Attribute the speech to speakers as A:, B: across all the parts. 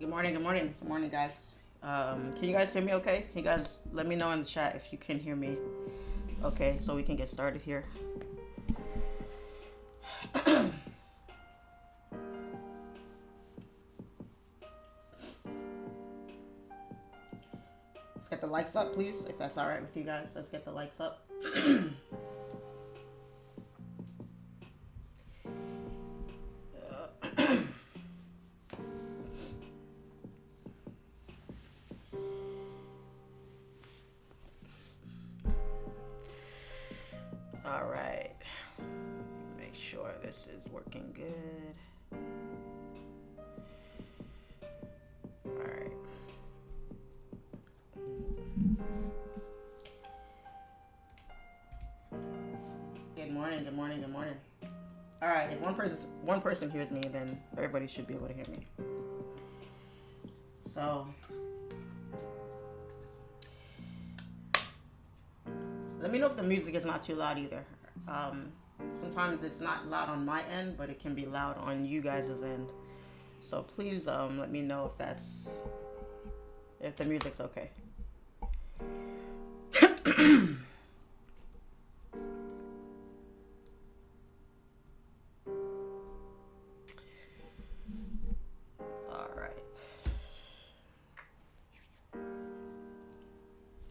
A: Good morning, guys. Can you guys hear me okay? Can you guys let me know in the chat if you can hear me okay, so we can get started here. Let's get the likes up, please, if that's all right with you guys. Let's get the likes up. All right. Make sure this is working good. All right. Good morning, good morning, good morning. All right, if one person hears me, then everybody should be able to hear me. So let me know if the music is not too loud either. Sometimes it's not loud on my end, but it can be loud on you guys' end. So please let me know if the music's okay. All right.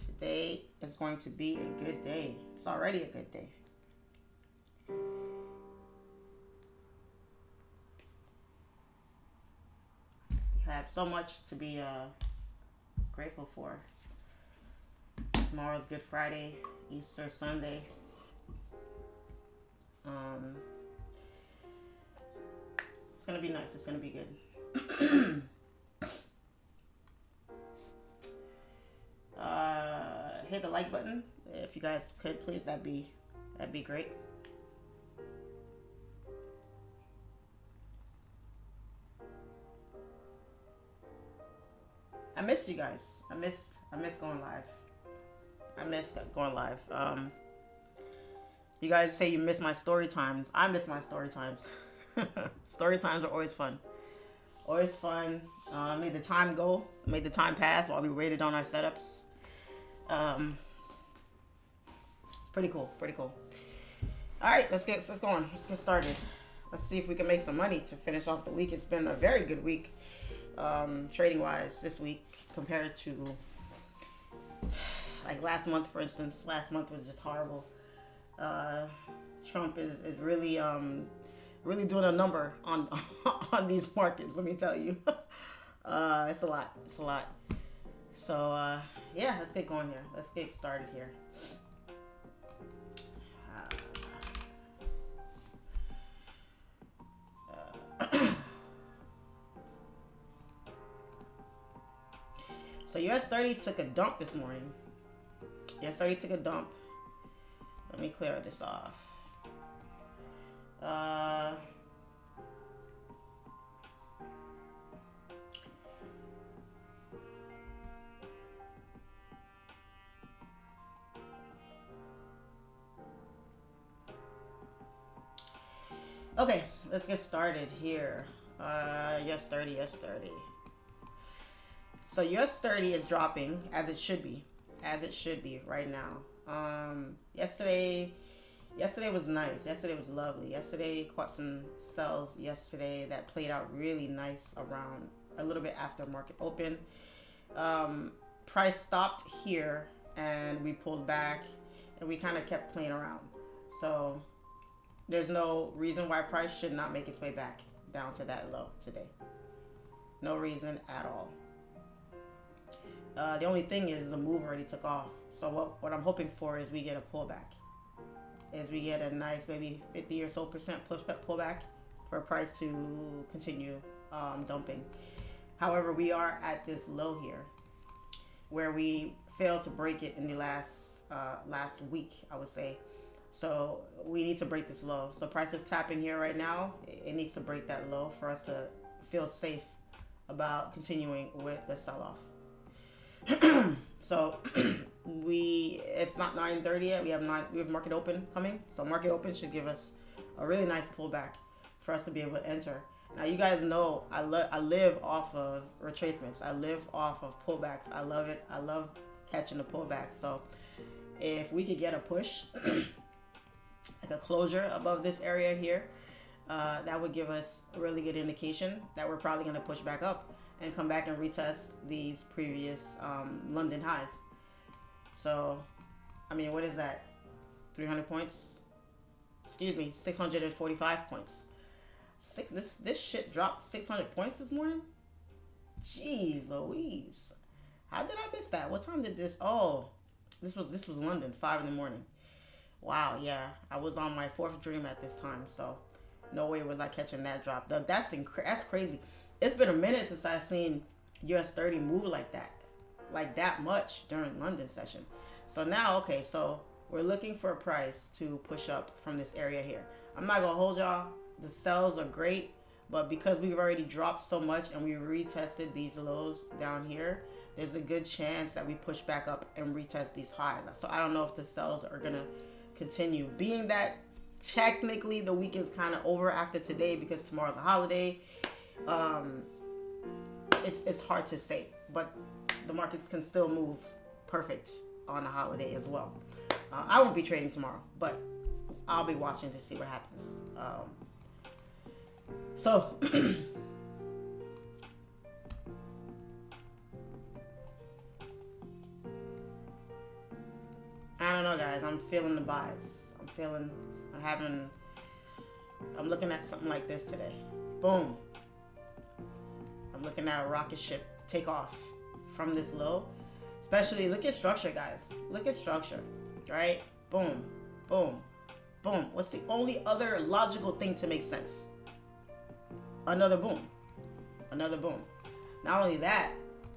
A: Today is going to be a good day. It's already a good day. I have so much to be grateful for. Tomorrow's Good Friday, Easter Sunday. It's gonna be nice. It's gonna be good. Hit the like button if you guys could, please. That'd be great. I missed you guys. I missed going live. I missed going live. You guys say you miss my story times. I miss my story times. Story times are always fun. Always fun. Made the time go. Made the time pass while we waited on our setups. Pretty cool. Pretty cool. All right, let's get going. Let's get started. Let's see if we can make some money to finish off the week. It's been a very good week, trading wise, this week compared to like last month, for instance. Last month was just horrible. Trump is really really doing a number on on these markets. Let me tell you, it's a lot. It's a lot. So yeah, let's get going here. Let's get started here. So US30 took a dump this morning. US30 took a dump. Let me clear this off. Okay, let's get started here. US30. So US30 is dropping as it should be right now. Yesterday was nice. Yesterday was lovely. Yesterday caught some sells yesterday that played out really nice around a little bit after market open. Price stopped here and we pulled back and we kind of kept playing around. So there's no reason why price should not make its way back down to that low today. No reason at all. The only thing is the move already took off. So what I'm hoping for is we get a pullback. Is we get a nice maybe 50 or so percent pullback for price to continue dumping. However, we are at this low here where we failed to break it in the last week, I would say. So we need to break this low. So price is tapping here right now. It needs to break that low for us to feel safe about continuing with the sell-off. So it's not 9:30 yet. We have market open coming. So market open should give us a really nice pullback for us to be able to enter. Now you guys know I live off of retracements. I live off of pullbacks. I love it. I love catching the pullback. So if we could get a push, like a closure above this area here, that would give us a really good indication that we're probably going to push back up and come back and retest these previous London highs. So, I mean, what is that? 300 points? Excuse me, 645 points. This shit dropped 600 points this morning? Jeez Louise. How did I miss that? What time did this? Oh, this was London, 5 in the morning. Wow, yeah. I was on my 4th dream at this time, so no way was I catching that drop. That's crazy. It's been a minute since I've seen US30 move like that much during London session. So now, okay, so we're looking for a price to push up from this area here. I'm not gonna hold y'all. The sells are great, but because we've already dropped so much and we retested these lows down here, there's a good chance that we push back up and retest these highs. So I don't know if the sells are gonna continue. Being that technically the week is kind of over after today because tomorrow's a holiday, it's hard to say, but the markets can still move perfect on a holiday as well. I won't be trading tomorrow, but I'll be watching to see what happens. So I don't know, guys. I'm feeling the vibes. I'm looking at something like this today. Boom. I'm looking at a rocket ship take off from this low. Especially, look at structure, guys. Look at structure, right? Boom, boom, boom. What's the only other logical thing to make sense? Another boom. Another boom. Not only that,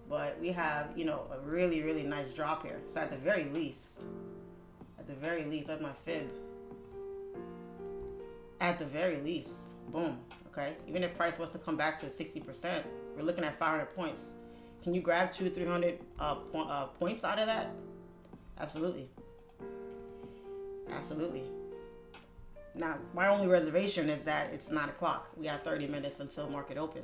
A: but we have, you know, a really, really nice drop here. So at the very least, where's my fib? At the very least, boom, okay? Even if price was to come back to 60%, we're looking at 500 points. Can you grab 200-300 points out of that? Absolutely. Absolutely. Now, my only reservation is that it's 9 o'clock. We have 30 minutes until market open.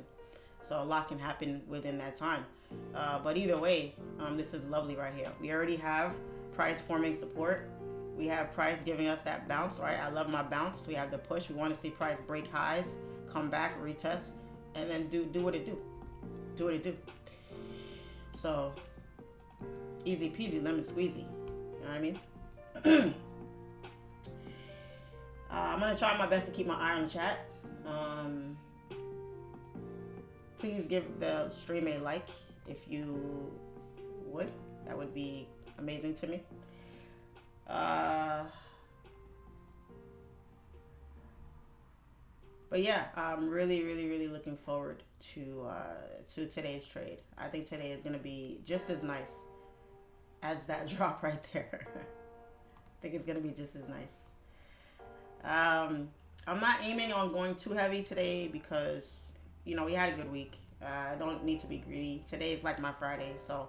A: So a lot can happen within that time. But either way, this is lovely right here. We already have price forming support. We have price giving us that bounce, right? I love my bounce. We have the push. We want to see price break highs, come back, retest, and then do what it do. Do what it do. So, easy peasy, lemon squeezy. You know what I mean? I'm going to try my best to keep my eye on the chat. Please give the stream a like if you would. That would be amazing to me. But yeah, I'm really, really, really looking forward to today's trade. I think today is going to be just as nice as that drop right there. I think it's going to be just as nice. I'm not aiming on going too heavy today because, you know, we had a good week. I don't need to be greedy. Today is like my Friday, so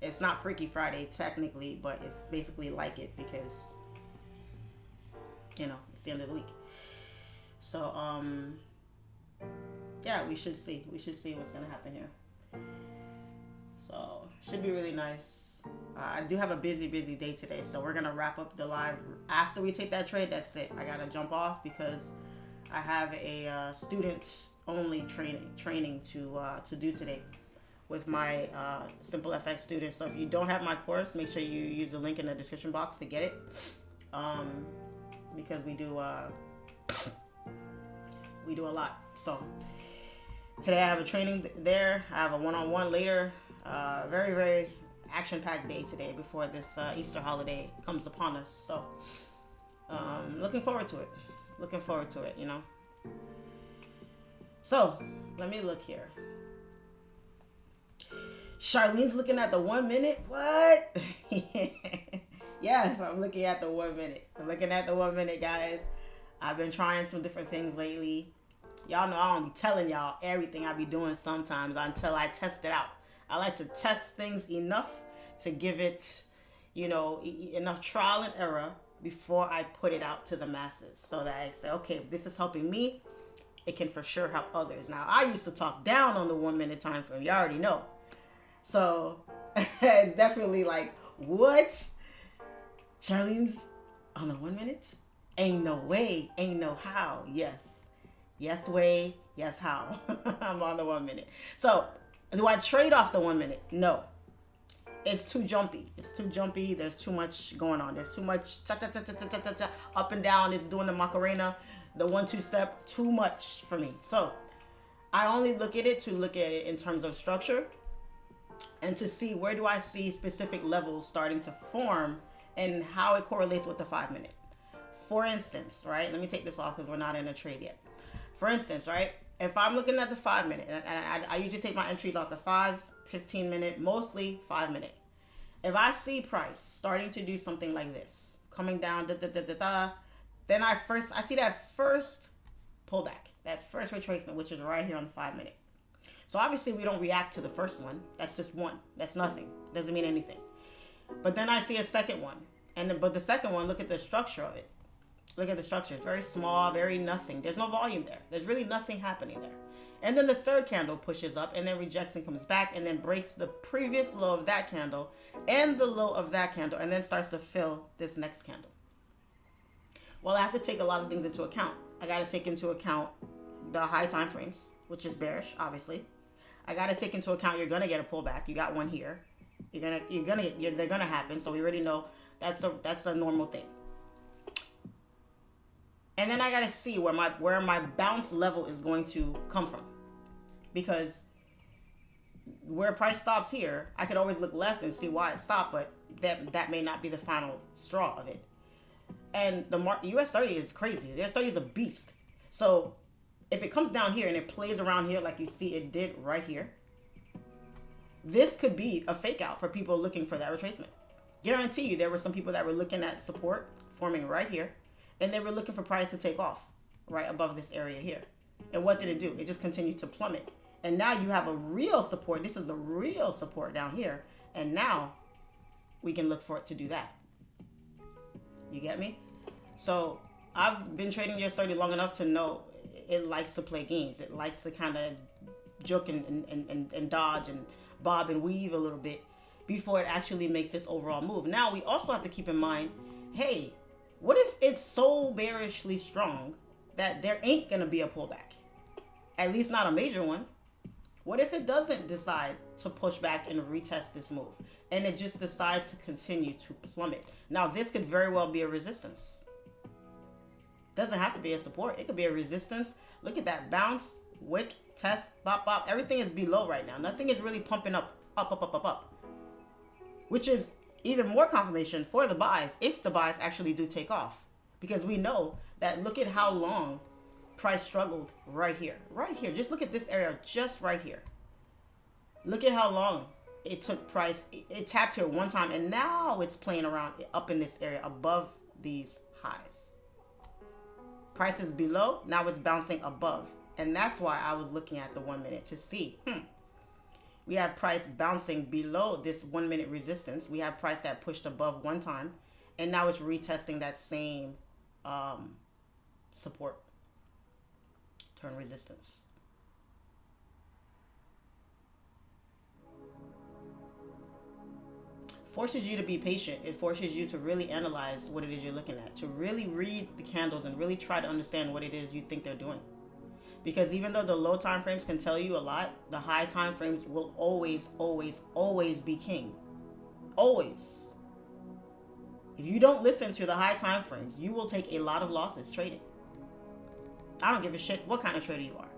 A: it's not Freaky Friday technically, but it's basically like it because, you know, it's the end of the week. So, yeah, we should see. We should see what's going to happen here. So, should be really nice. I do have a busy day today, so we're going to wrap up the live. After we take that trade, that's it. I got to jump off because I have a student-only training to do today with my SIMPLEFX students. So if you don't have my course, make sure you use the link in the description box to get it. Because we do a lot. So today I have a training there. I have a one-on-one later. Very, very action-packed day today before this Easter holiday comes upon us. So looking forward to it. Looking forward to it, you know. So let me look here. Charlene's looking at the 1 minute. What? Yes, I'm looking at the 1 minute. I'm looking at the 1 minute, guys. I've been trying some different things lately. Y'all know I don't be telling y'all everything I be doing sometimes until I test it out. I like to test things enough to give it, you know, enough trial and error before I put it out to the masses. So that I say, okay, if this is helping me, it can for sure help others. Now, I used to talk down on the 1 minute time frame. You already know. So it's definitely like, what? Charlene's on the 1 minute? Ain't no way. Ain't no how. Yes. Yes way. Yes how. I'm on the 1 minute. So do I trade off the 1 minute? No. It's too jumpy. It's too jumpy. There's too much going on. There's too much cha cha cha cha cha cha cha up and down. It's doing the Macarena, the 1-2 step. Too much for me. So I only look at it in terms of structure and to see where do I see specific levels starting to form and how it correlates with the 5 minute. For instance, right? Let me take this off because we're not in a trade yet. For instance, right? If I'm looking at the 5 minute, and I usually take my entries off the 5, 15 minute, mostly 5 minute. If I see price starting to do something like this, coming down, then I see that first pullback, that first retracement, which is right here on the 5 minute. So obviously we don't react to the first one. That's just one. That's nothing. Doesn't mean anything. But then I see a second one, but the second one, look at the structure of it. Look at the structure. It's very small, very nothing. There's no volume there. There's really nothing happening there. And then the third candle pushes up and then rejects and comes back and then breaks the previous low of that candle and the low of that candle and then starts to fill this next candle. Well, I have to take a lot of things into account. I got to take into account the high time frames, which is bearish, obviously. I got to take into account you're going to get a pullback. You got one here. They're going to happen. So we already know that's a normal thing. And then I got to see where my bounce level is going to come from. Because where price stops here, I could always look left and see why it stopped, but that may not be the final straw of it. And the US30 is crazy. The US30 is a beast. So if it comes down here and it plays around here like you see it did right here, this could be a fake out for people looking for that retracement. Guarantee you there were some people that were looking at support forming right here, and they were looking for price to take off right above this area here. And what did it do? It just continued to plummet. And now you have a real support. This is a real support down here. And now we can look for it to do that. You get me? So I've been trading US30 long enough to know it likes to play games. It likes to kind of joke and dodge and bob and weave a little bit before it actually makes this overall move. Now we also have to keep in mind, hey, what if it's so bearishly strong that there ain't going to be a pullback? At least not a major one. What if it doesn't decide to push back and retest this move and it just decides to continue to plummet? Now this could very well be a resistance. Doesn't have to be a support. It could be a resistance. Look at that bounce, wick, test, bop, bop. Everything is below right now. Nothing is really pumping up, which is even more confirmation for the buys if the buys actually do take off, because we know that look at how long price struggled right here. Just look at this area just right here. Look at how long it took price. It tapped here one time and now it's playing around up in this area above these highs. Price is below, now it's bouncing above. And that's why I was looking at the 1 minute to see, we have price bouncing below this 1 minute resistance. We have price that pushed above one time, and now it's retesting that same support, turn resistance. Forces you to be patient. It forces you to really analyze what it is you're looking at, to really read the candles and really try to understand what it is you think they're doing. Because even though the low time frames can tell you a lot, the high time frames will always, always, always be king. Always. If you don't listen to the high time frames, you will take a lot of losses trading. I don't give a shit what kind of trader you are.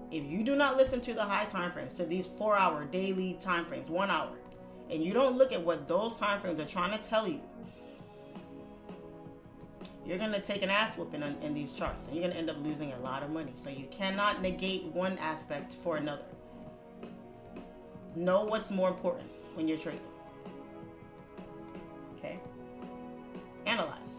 A: If you do not listen to the high time frames, to these 4-hour daily time frames, 1 hour, and you don't look at what those time frames are trying to tell you, you're going to take an ass whooping in these charts, and you're going to end up losing a lot of money. So you cannot negate one aspect for another. Know what's more important when you're trading. Okay? Analyze,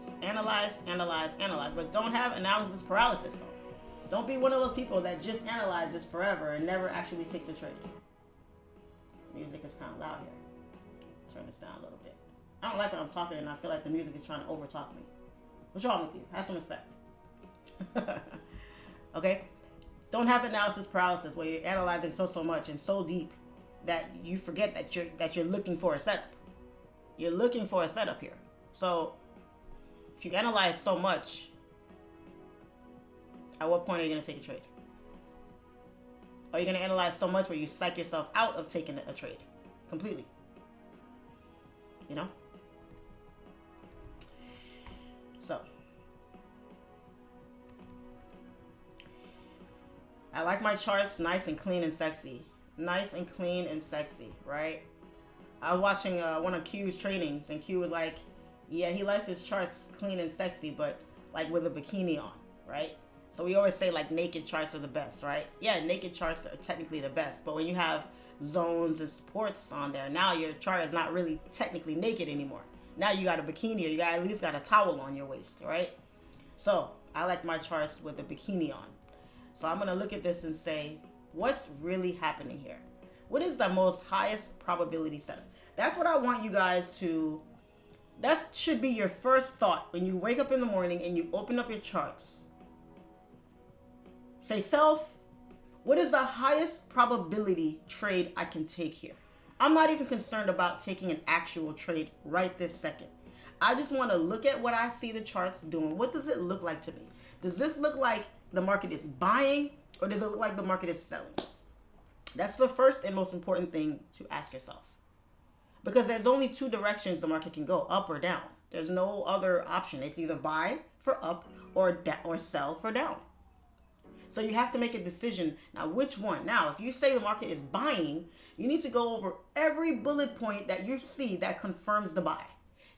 A: but don't have analysis paralysis though. Don't be one of those people that just analyzes forever and never actually takes a trade. Music is kind of loud here. Turn this down a little bit. I don't like when I'm talking and I feel like the music is trying to overtalk me. What's wrong with you? Have some respect. Okay? Don't have analysis paralysis where you're analyzing so much and so deep that you forget that you're looking for a setup. You're looking for a setup here. So if you analyze so much, at what point are you going to take a trade? Are you going to analyze so much where you psych yourself out of taking a trade completely? You know? So I like my charts nice and clean and sexy. Nice and clean and sexy, right? I was watching one of Q's trainings, and Q was like, yeah, he likes his charts clean and sexy, but like with a bikini on, right? So we always say like naked charts are the best, right? Yeah, naked charts are technically the best, but when you have zones and supports on there, now your chart is not really technically naked anymore. Now you got a bikini, or you got at least got a towel on your waist, right? So I like my charts with a bikini on. So I'm gonna look at this and say, what's really happening here? What is the most highest probability setup? That's what I want you guys to, that should be your first thought when you wake up in the morning and you open up your charts. Say, self, what is the highest probability trade I can take here? I'm not even concerned about taking an actual trade right this second. I just want to look at what I see the charts doing. What does it look like to me? Does this look like the market is buying, or does it look like the market is selling? That's the first and most important thing to ask yourself. Because there's only two directions the market can go, up or down. There's no other option. It's either buy for up or sell for down. So you have to make a decision. Now, which one? Now, if you say the market is buying, you need to go over every bullet point that you see that confirms the buy.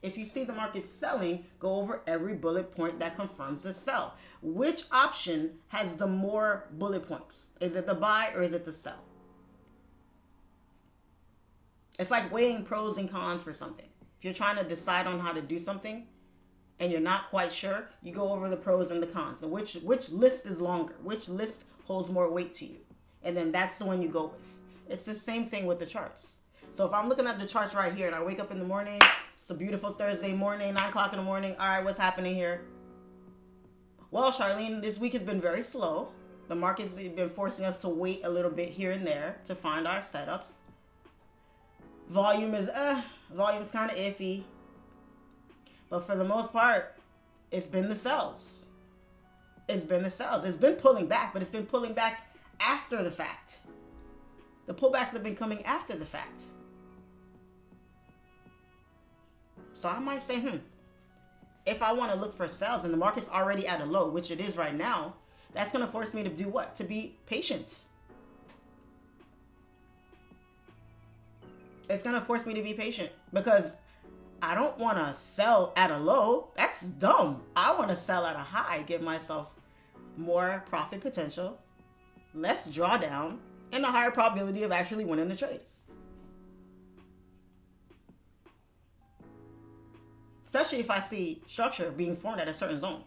A: If you see the market selling, go over every bullet point that confirms the sell. Which option has the more bullet points? Is it the buy or is it the sell? It's like weighing pros and cons for something. If you're trying to decide on how to do something and you're not quite sure, you go over the pros and the cons. So which list is longer? Which list holds more weight to you? And then that's the one you go with. It's the same thing with the charts. So if I'm looking at the charts right here and I wake up in the morning, it's a beautiful Thursday morning, 9 o'clock in the morning. All right, what's happening here? Well, Charlene, this week has been very slow. The market's been forcing us to wait a little bit here and there to find our setups. Volume's kind of iffy. But for the most part, it's been the sells. It's been the sells. It's been pulling back, but it's been pulling back after the fact. The pullbacks have been coming after the fact. So I might say, if I want to look for sells and the market's already at a low, which it is right now, that's going to force me to do what? To be patient. It's going to force me to be patient because I don't want to sell at a low. That's dumb. I want to sell at a high, give myself more profit potential, less drawdown, and a higher probability of actually winning the trade. Especially if I see structure being formed at a certain zone.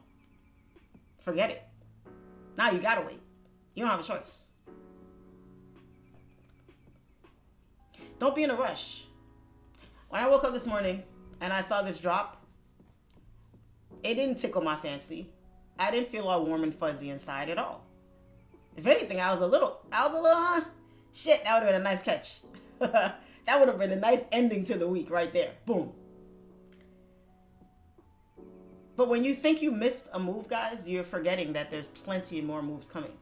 A: Forget it. Now you gotta wait. You don't have a choice. Don't be in a rush. When I woke up this morning and I saw this drop, it didn't tickle my fancy. I didn't feel all warm and fuzzy inside at all. If anything, I was a little, shit, that would have been a nice catch. That would have been a nice ending to the week right there. Boom. But when you think you missed a move, guys, you're forgetting that there's plenty more moves coming.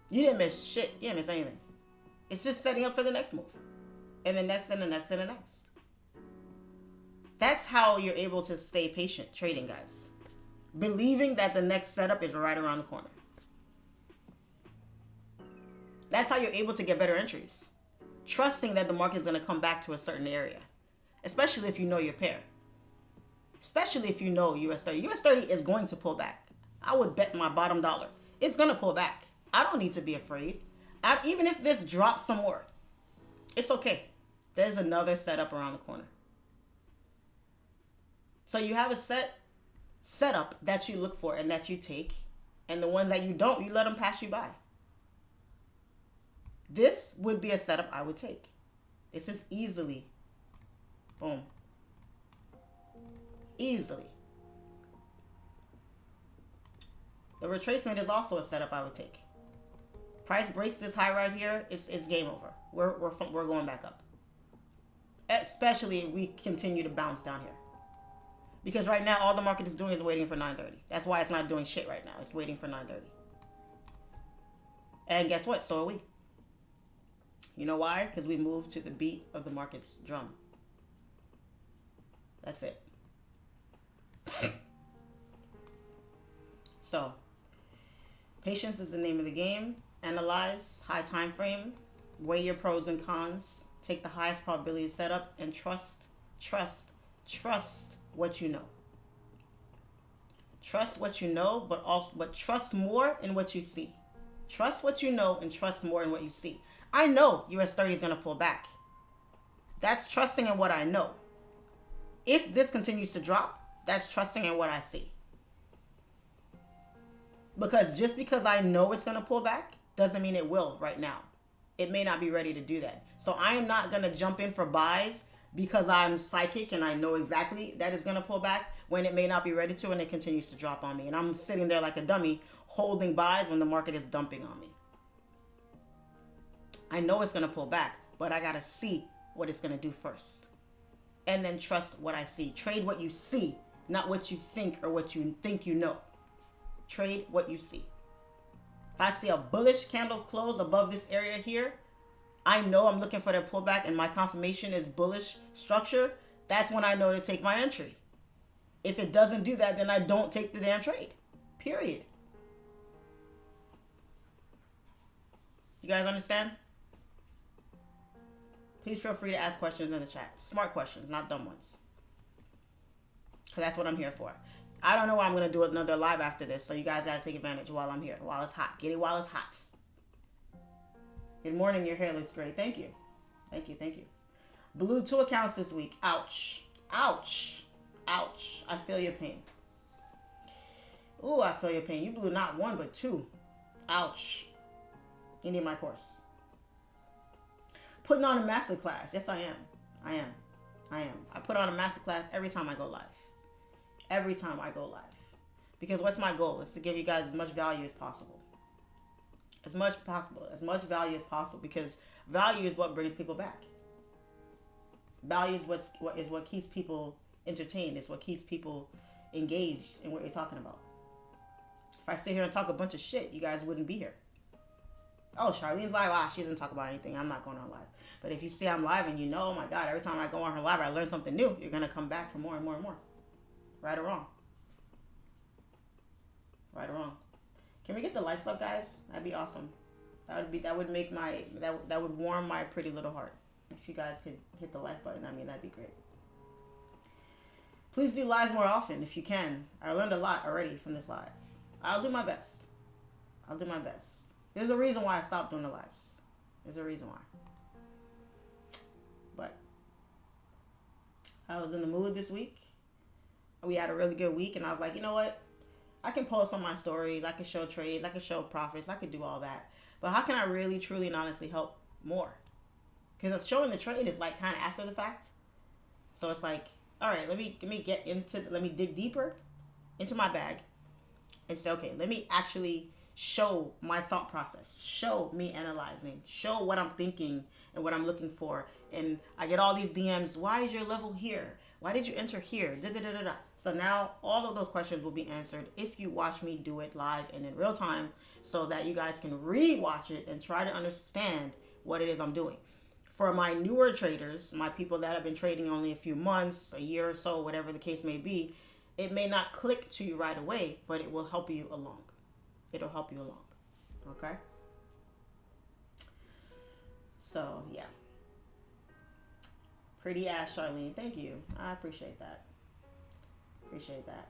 A: You didn't miss shit. You didn't miss anything. It's just setting up for the next move. And the next, and the next, and the next. That's how you're able to stay patient trading, guys. Believing that the next setup is right around the corner. That's how you're able to get better entries. Trusting that the market is going to come back to a certain area. Especially if you know your pair. Especially if you know US30. US30 is going to pull back. I would bet my bottom dollar. It's going to pull back. I don't need to be afraid. Even if this drops some more, it's okay. There's another setup around the corner. So you have a setup that you look for and that you take. And the ones that you don't, you let them pass you by. This would be a setup I would take. This is easily, boom. Easily. The retracement is also a setup I would take. Price breaks this high right here, it's game over. We're going back up. Especially if we continue to bounce down here. Because right now, all the market is doing is waiting for 930. That's why it's not doing shit right now. It's waiting for 930. And guess what? So are we. You know why? Because we moved to the beat of the market's drum. That's it. So, patience is the name of the game. Analyze, high time frame, weigh your pros and cons, take the highest probability setup, and trust what you know. Trust what you know, but trust more in what you see. Trust what you know and trust more in what you see. I know US30 is going to pull back. That's trusting in what I know. If this continues to drop, that's trusting in what I see. Because just because I know it's going to pull back doesn't mean it will right now. It may not be ready to do that. So I am not going to jump in for buys because I'm psychic and I know exactly that it's going to pull back when it may not be ready to and it continues to drop on me. And I'm sitting there like a dummy holding buys when the market is dumping on me. I know it's going to pull back, but I got to see what it's going to do first. And then trust what I see. Trade what you see, not what you think or what you think you know. Trade what you see. If I see a bullish candle close above this area here, I know I'm looking for that pullback and my confirmation is bullish structure. That's when I know to take my entry. If it doesn't do that, then I don't take the damn trade. Period. You guys understand? Please feel free to ask questions in the chat. Smart questions, not dumb ones. Because that's what I'm here for. I don't know why I'm going to do another live after this, so you guys got to take advantage while I'm here, while it's hot. Get it while it's hot. Good morning, your hair looks great. Thank you. Thank you, thank you. Blew 2 accounts this week. Ouch. Ouch. Ouch. I feel your pain. Ooh, I feel your pain. You blew not 1, but 2. Ouch. You need my course. Putting on a master class. Yes, I am. I am. I put on a master class every time I go live. Every time I go live. Because what's my goal? Is to give you guys as much value as possible. As much possible. As much value as possible. Because value is what brings people back. Value is what keeps people entertained. It's what keeps people engaged in what you're talking about. If I sit here and talk a bunch of shit, you guys wouldn't be here. Oh, Charlene's live. Ah, she doesn't talk about anything. I'm not going on live. But if you see I'm live and you know, oh my God, every time I go on her live, I learn something new. You're going to come back for more and more and more. Right or wrong? Right or wrong? Can we get the likes up, guys? That'd be awesome. That would make my, that would warm my pretty little heart. If you guys could hit the like button, I mean, that'd be great. Please do lives more often if you can. I learned a lot already from this live. I'll do my best. I'll do my best. There's a reason why I stopped doing the lives. There's a reason why. But I was in the mood this week. We had a really good week, and I was like, you know what? I can post on my stories. I can show trades. I can show profits. I can do all that. But how can I really, truly, and honestly help more? Because showing the trade is like kind of after the fact. So it's like, all right, let me dig deeper into my bag and say, okay, let me actually show my thought process, show me analyzing, show what I'm thinking and what I'm looking for. And I get all these DMs, why is your level here? Why did you enter here? Da, da, da, da, da. So now all of those questions will be answered if you watch me do it live and in real time so that you guys can re-watch it and try to understand what it is I'm doing. For my newer traders, my people that have been trading only a few months, a year or so, whatever the case may be, it may not click to you right away, but it will help you along. It'll help you along. Okay? So, yeah. Pretty ass, Charlene. Thank you. I appreciate that. Appreciate that.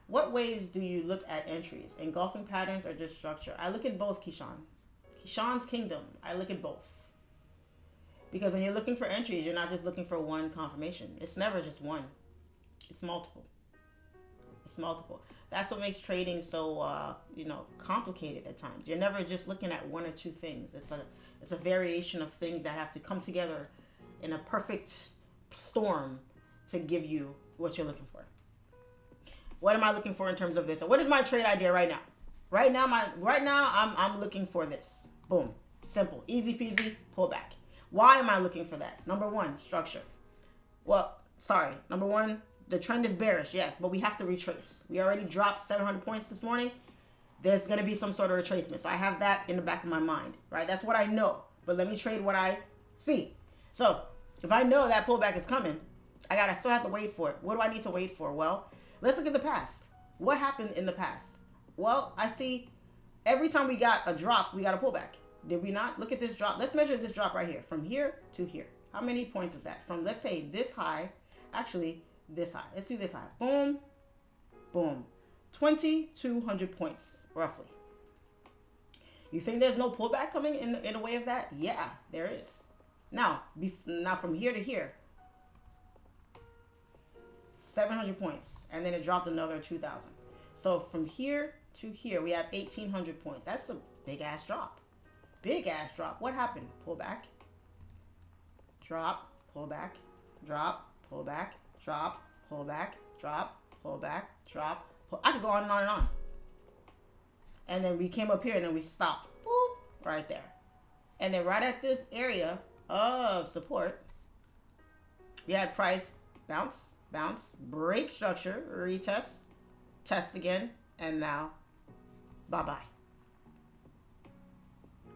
A: What ways do you look at entries? Engulfing patterns or just structure? I look at both, Keyshawn. Keyshawn's Kingdom. I look at both. Because when you're looking for entries, you're not just looking for one confirmation. It's never just one. It's multiple. It's multiple. That's what makes trading so, complicated at times. You're never just looking at one or two things. It's a variation of things that have to come together in a perfect storm to give you what you're looking for. What am I looking for in terms of this? What is my trade idea right now? Right now, I'm looking for this. Boom. Simple. Easy peasy. Pull back. Why am I looking for that? Number one, structure. Well, sorry. Number one, the trend is bearish, yes, but we have to retrace. We already dropped 700 points this morning. There's going to be some sort of retracement. So I have that in the back of my mind, right? That's what I know. But let me trade what I see. So if I know that pullback is coming, I still have to wait for it. What do I need to wait for? Well, let's look at the past. What happened in the past? Well, I see every time we got a drop, we got a pullback. Did we not? Look at this drop. Let's measure this drop right here. From here to here. How many points is that? From, let's say, this high. Actually, this high. Let's do this high. Boom. Boom. 2,200 points, roughly. You think there's no pullback coming in the way of that? Yeah, there is. Now from here to here, 700 points. And then it dropped another 2,000. So from here to here, we have 1,800 points. That's a big-ass drop. Big-ass drop. What happened? Pullback. Drop. Pullback. Drop. Pullback. Drop. Pullback. Drop. Pullback. Drop. I could go on and on and on. And then we came up here and then we stopped. Boop. Right there. And then right at this area of support, we had price bounce, bounce, break structure, retest, test again, and now bye-bye.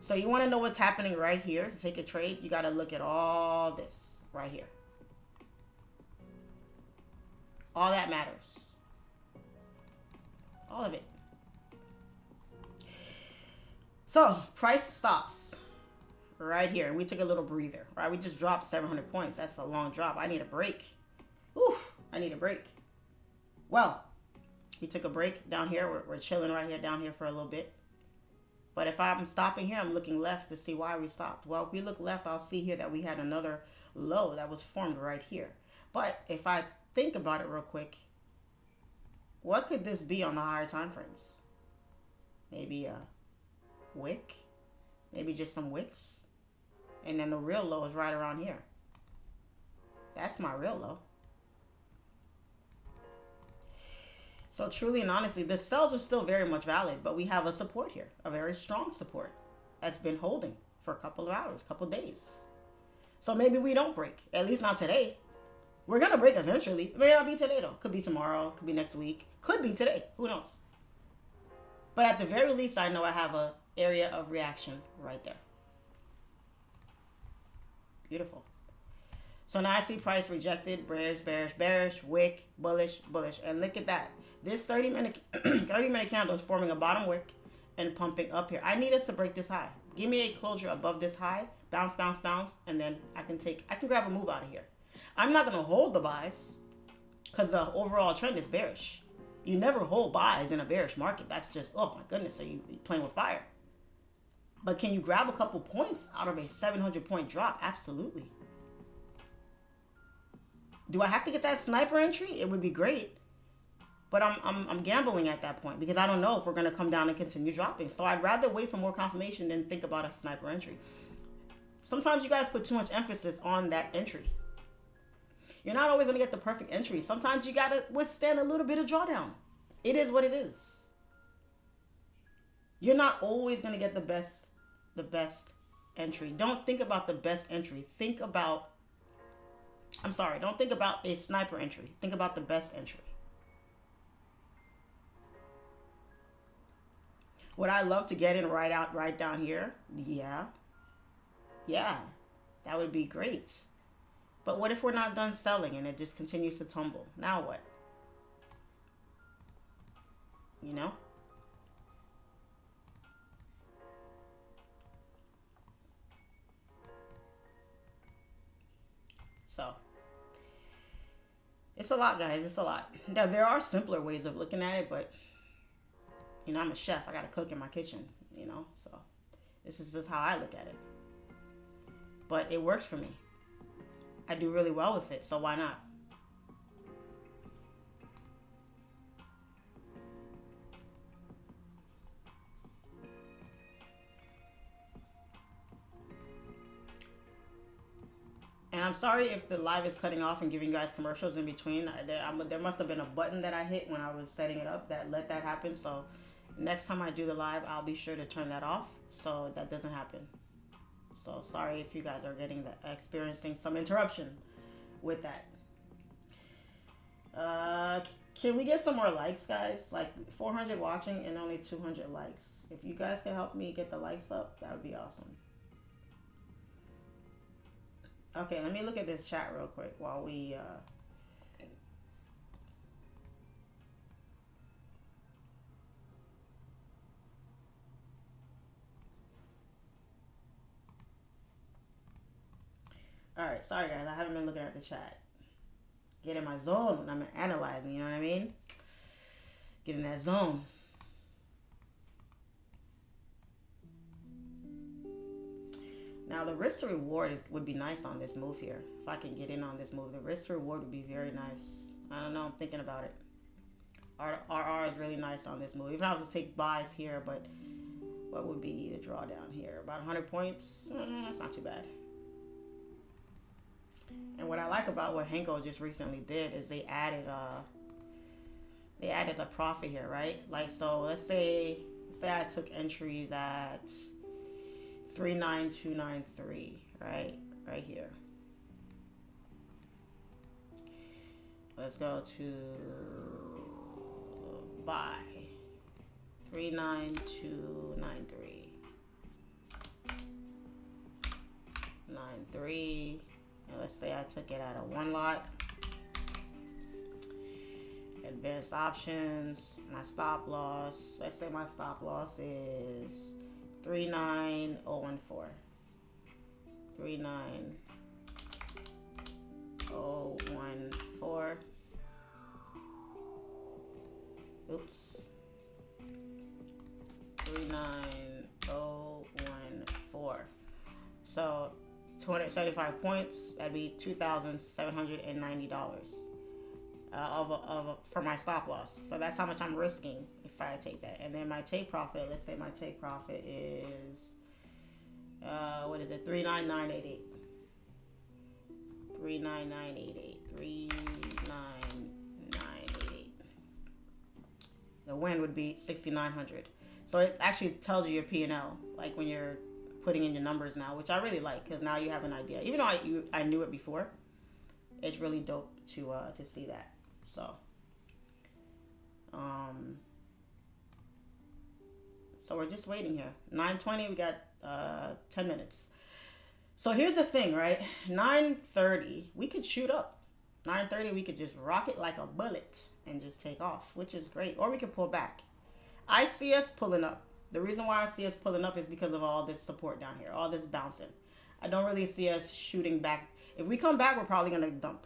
A: So you want to know what's happening right here to take a trade? You got to look at all this right here. All that matters. All of it. So price stops right here. We took a little breather, right? We just dropped 700 points. That's a long drop. I need a break. Oof, I need a break. Well, we took a break down here. We're chilling right here down here for a little bit. But if I'm stopping here, I'm looking left to see why we stopped. Well, if we look left, I'll see here that we had another low that was formed right here. But if I think about it real quick, what could this be on the higher time frames? Maybe a wick? Maybe just some wicks? And then the real low is right around here. That's my real low. So truly and honestly, the sells are still very much valid, but we have a support here, a very strong support that's been holding for a couple of hours, couple of days. So maybe we don't break, at least not today. We're going to break eventually. It may not be today though. Could be tomorrow, could be next week, could be today. Who knows? But at the very least, I know I have an area of reaction right there. Beautiful. So now I see price rejected, bearish, bearish, bearish, wick, bullish, bullish. And look at that. This 30-minute candle is forming a bottom wick and pumping up here. I need us to break this high. Give me a closure above this high. Bounce, bounce, bounce. And then I can grab a move out of here. I'm not going to hold the buys because the overall trend is bearish. You never hold buys in a bearish market. That's just, oh my goodness, so you're playing with fire. But can you grab a couple points out of a 700-point drop? Absolutely. Do I have to get that sniper entry? It would be great. But I'm gambling at that point because I don't know if we're going to come down and continue dropping. So I'd rather wait for more confirmation than think about a sniper entry. Sometimes you guys put too much emphasis on that entry. You're not always going to get the perfect entry. Sometimes you got to withstand a little bit of drawdown. It is what it is. You're not always going to get the best entry. Don't think about the best entry. Don't think about a sniper entry. Think about the best entry. Would I love to get in right down here? Yeah. Yeah. That would be great. But what if we're not done selling and it just continues to tumble? Now what? You know? So, it's a lot, guys. It's a lot. Now, there are simpler ways of looking at it, but, you know, I'm a chef. I got to cook in my kitchen, you know? So, this is just how I look at it. But it works for me. I do really well with it, so why not? And I'm sorry if the live is cutting off and giving you guys commercials in between. There must have been a button that I hit when I was setting it up that let that happen. So next time I do the live, I'll be sure to turn that off so that doesn't happen. So sorry if you guys are getting the experiencing some interruption with that. Can we get some more likes, guys? Like 400 watching and only 200 likes. If you guys can help me get the likes up, that would be awesome. Okay, let me look at this chat real quick while we Alright, sorry guys, I haven't been looking at the chat. Get in my zone when I'm analyzing, you know what I mean? Get in that zone. Now the risk to reward would be nice on this move here. If I can get in on this move, the risk to reward would be very nice. I don't know, I'm thinking about it. RR is really nice on this move. Even if I was to take buys here, but what would be the drawdown here? About 100 points? That's not too bad. And what I like about what HANKO just recently did is they added a profit here, right? Like, so let's say I took entries at 39293, right? Right here. Let's go to buy 39293. 93. And let's say I took it at a 1 lot. Advanced options, my stop loss. Let's say my stop loss is 39014. 39014. Oops. 39014. So 275 points, that'd be $2,790 for my stop loss. So that's how much I'm risking if I take that. And then my take profit, let's say my take profit is what is it? 39988. 39988. 39988. The win would be 6,900. So it actually tells you your P&L, like when you're putting in your numbers now, which I really like because now you have an idea. Even though I knew it before, it's really dope to see that. So, so we're just waiting here. 9:20, we got 10 minutes. So here's the thing, right? 9:30, we could shoot up. 9:30, we could just rocket like a bullet and just take off, which is great. Or we could pull back. I see us pulling up. The reason why I see us pulling up is because of all this support down here, all this bouncing. I don't really see us shooting back. If we come back, we're probably going to dump.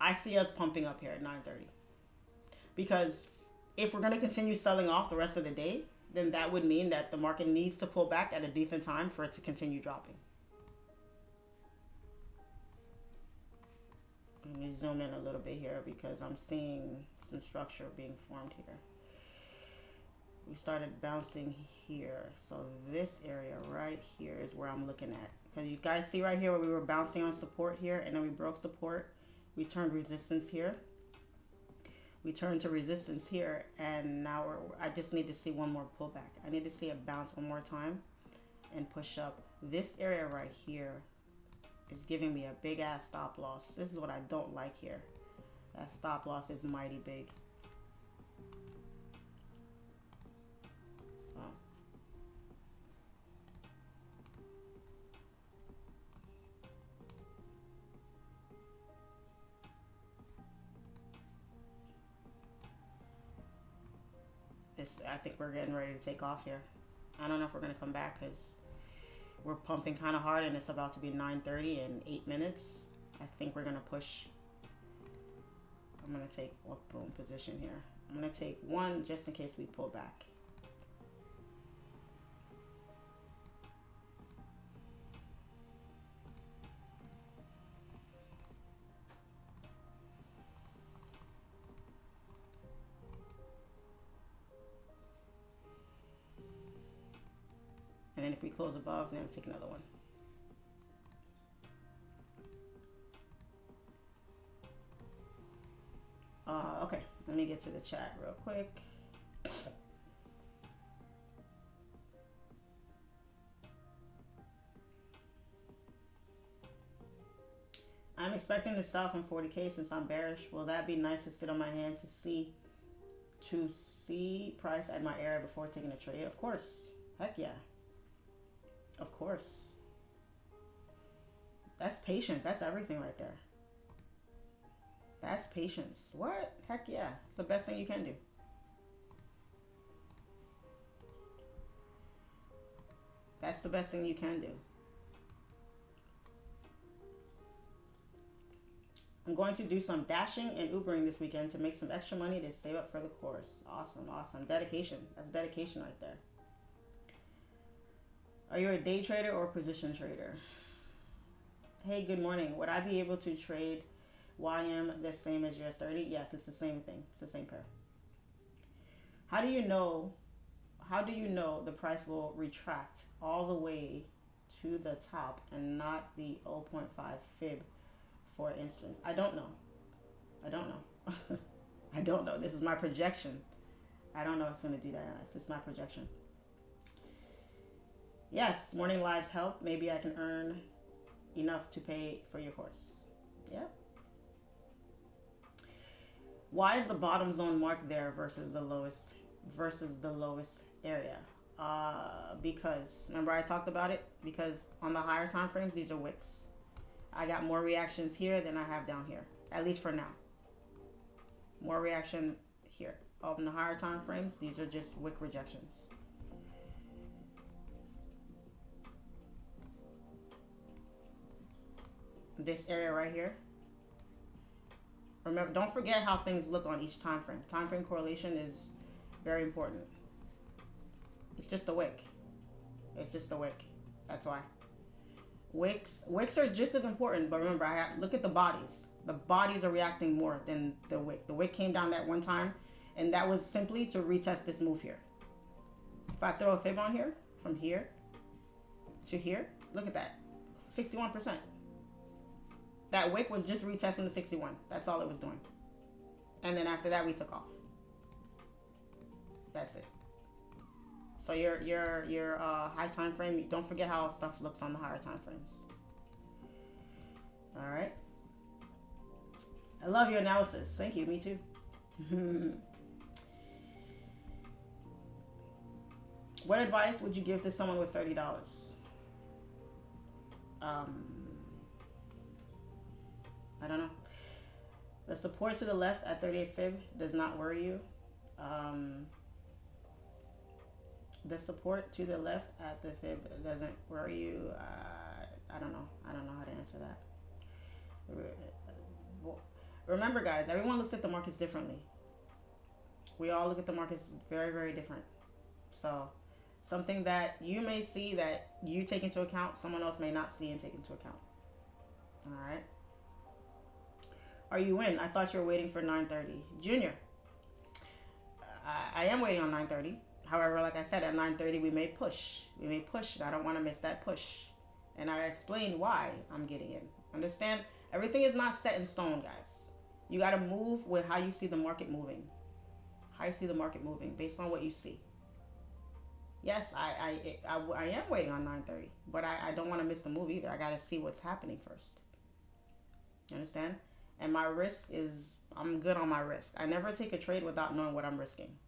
A: I see us pumping up here at 9:30. Because if we're going to continue selling off the rest of the day, then that would mean that the market needs to pull back at a decent time for it to continue dropping. Let me zoom in a little bit here because I'm seeing some structure being formed here. We started bouncing here. So this area right here is where I'm looking at. Because you guys see right here where we were bouncing on support here and then we broke support. We turned resistance here. We turned to resistance here and now I just need to see one more pullback. I need to see it bounce one more time and push up. This area right here is giving me a big ass stop loss. This is what I don't like here. That stop loss is mighty big. I think we're getting ready to take off here. I don't know if we're going to come back because we're pumping kind of hard and it's about to be 9:30 in 8 minutes. I think we're going to push. I'm going to take a boom position here. I'm going to take one just in case we pull back. And then if we close above, then I'll take another one. Okay, let me get to the chat real quick. I'm expecting to sell from 40K since I'm bearish. Will that be nice to sit on my hands to see price at my area before taking a trade? Of course. Heck yeah. Of course. That's patience. That's everything right there. That's patience. What? Heck yeah. It's the best thing you can do. That's the best thing you can do. I'm going to do some dashing and Ubering this weekend to make some extra money to save up for the course. Awesome, awesome. Dedication. That's dedication right there. Are you a day trader or position trader? Hey, good morning. Would I be able to trade YM the same as US30? Yes, it's the same thing. It's the same pair. How do you know the price will retract all the way to the top and not the 0.5 fib, for instance? I don't know. I don't know. I don't know. This is my projection. I don't know if it's going to do that or not. It's just my projection. Yes, morning lives help. Maybe I can earn enough to pay for your course. Yep. Why is the bottom zone marked there versus the lowest area? Because remember I talked about it, because on the higher time frames these are wicks. I got more reactions here than I have down here, at least for now. More reaction here. On the higher time frames these are just wick rejections. This area right here. Remember, don't forget how things look on each time frame. Time frame correlation is very important. It's just a wick. It's just a wick. That's why. Wicks are just as important, but remember, look at the bodies. The bodies are reacting more than the wick. The wick came down that one time, and that was simply to retest this move here. If I throw a fib on here, from here to here, look at that. 61%. That wick was just retesting the 61. That's all it was doing. And then after that, we took off. That's it. So your high time frame, don't forget how stuff looks on the higher time frames. All right. I love your analysis. Thank you. Me too. What advice would you give to someone with $30? I don't know. The support to the left at 38 fib does not worry you. The support to the left at the fib doesn't worry you. I don't know. I don't know how to answer that. Remember, guys, everyone looks at the markets differently. We all look at the markets very, very different. So something that you may see that you take into account, someone else may not see and take into account. All right. Are you in? I thought you were waiting for 9:30. Junior, I am waiting on 9:30. However, like I said, at 9:30 we may push. We may push. I don't want to miss that push. And I explained why I'm getting in. Understand? Everything is not set in stone, guys. You got to move with how you see the market moving. How you see the market moving based on what you see. Yes, I am waiting on 9:30. But I don't want to miss the move either. I got to see what's happening first. You understand? And my risk is, I'm good on my risk. I never take a trade without knowing what I'm risking.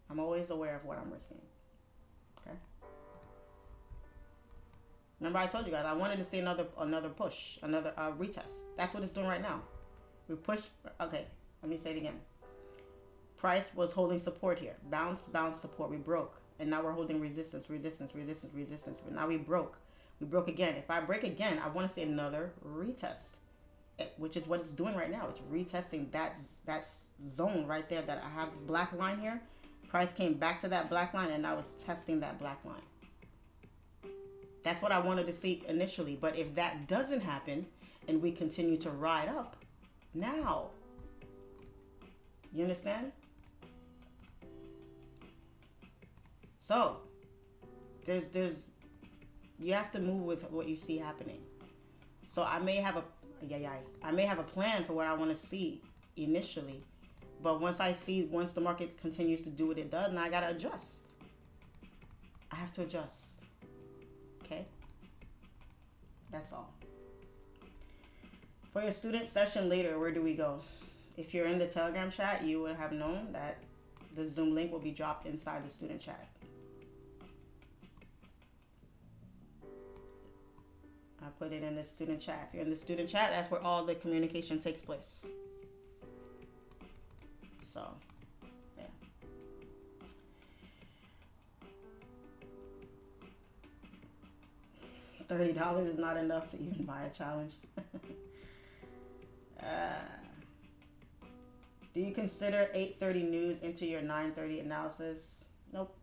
A: I'm always aware of what I'm risking. Okay? Remember I told you guys, I wanted to see another push, another retest. That's what it's doing right now. We push, okay, let me say it again. Price was holding support here. Bounce, bounce, support. We broke. And now we're holding resistance, resistance, resistance, resistance. But now we broke. We broke again. If I break again, I want to see another retest. Which is what it's doing right now. It's retesting that zone right there that I have this black line here. Price came back to that black line and now it's testing that black line. That's what I wanted to see initially. But if that doesn't happen and we continue to ride up, now, you understand? So, you have to move with what you see happening. So I may have a plan for what I want to see initially, but once the market continues to do what it does, now I gotta adjust. I have to adjust. Okay? That's all. For your student session later, where do we go? If you're in the Telegram chat, you would have known that the Zoom link will be dropped inside the student chat. I put it in the student chat. If you're in the student chat, that's where all the communication takes place. So, yeah. $30 is not enough to even buy a challenge. Do you consider 8:30 news into your 9:30 analysis? Nope.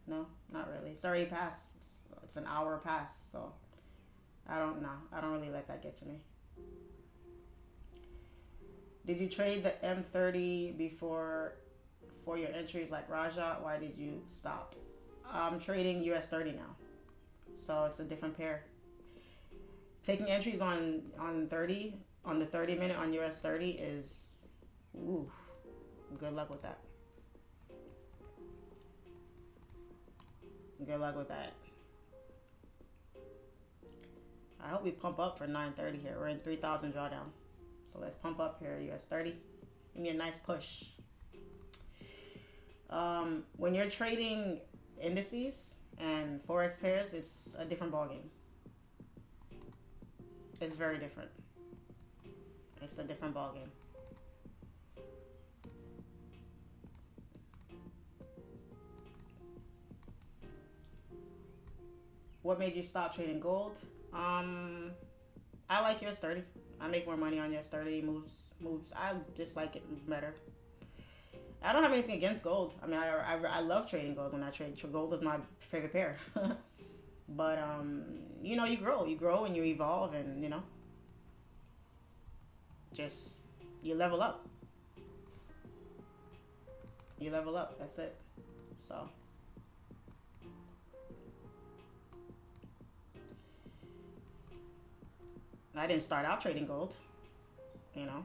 A: No, not really. It's already passed. It's an hour past, so I don't know. I don't really let that get to me. Did you trade the M30 before for your entries like Raja? Why did you stop? I'm trading US30 now, so it's a different pair. Taking entries on the 30 minute on US30 is, ooh, good luck with that. Good luck with that. I hope we pump up for 930 here. We're in 3,000 drawdown. So let's pump up here, US30. Give me a nice push. When you're trading indices and Forex pairs, it's a different ballgame. It's very different. It's a different ballgame. What made you stop trading gold? I like US30. I make more money on US30. Moves. I just like it better. I don't have anything against gold. I mean, I love trading gold. When I trade gold, is my favorite pair. But you know, you grow and you evolve, and you know, just you level up. You level up. That's it. So. I didn't start out trading gold, you know.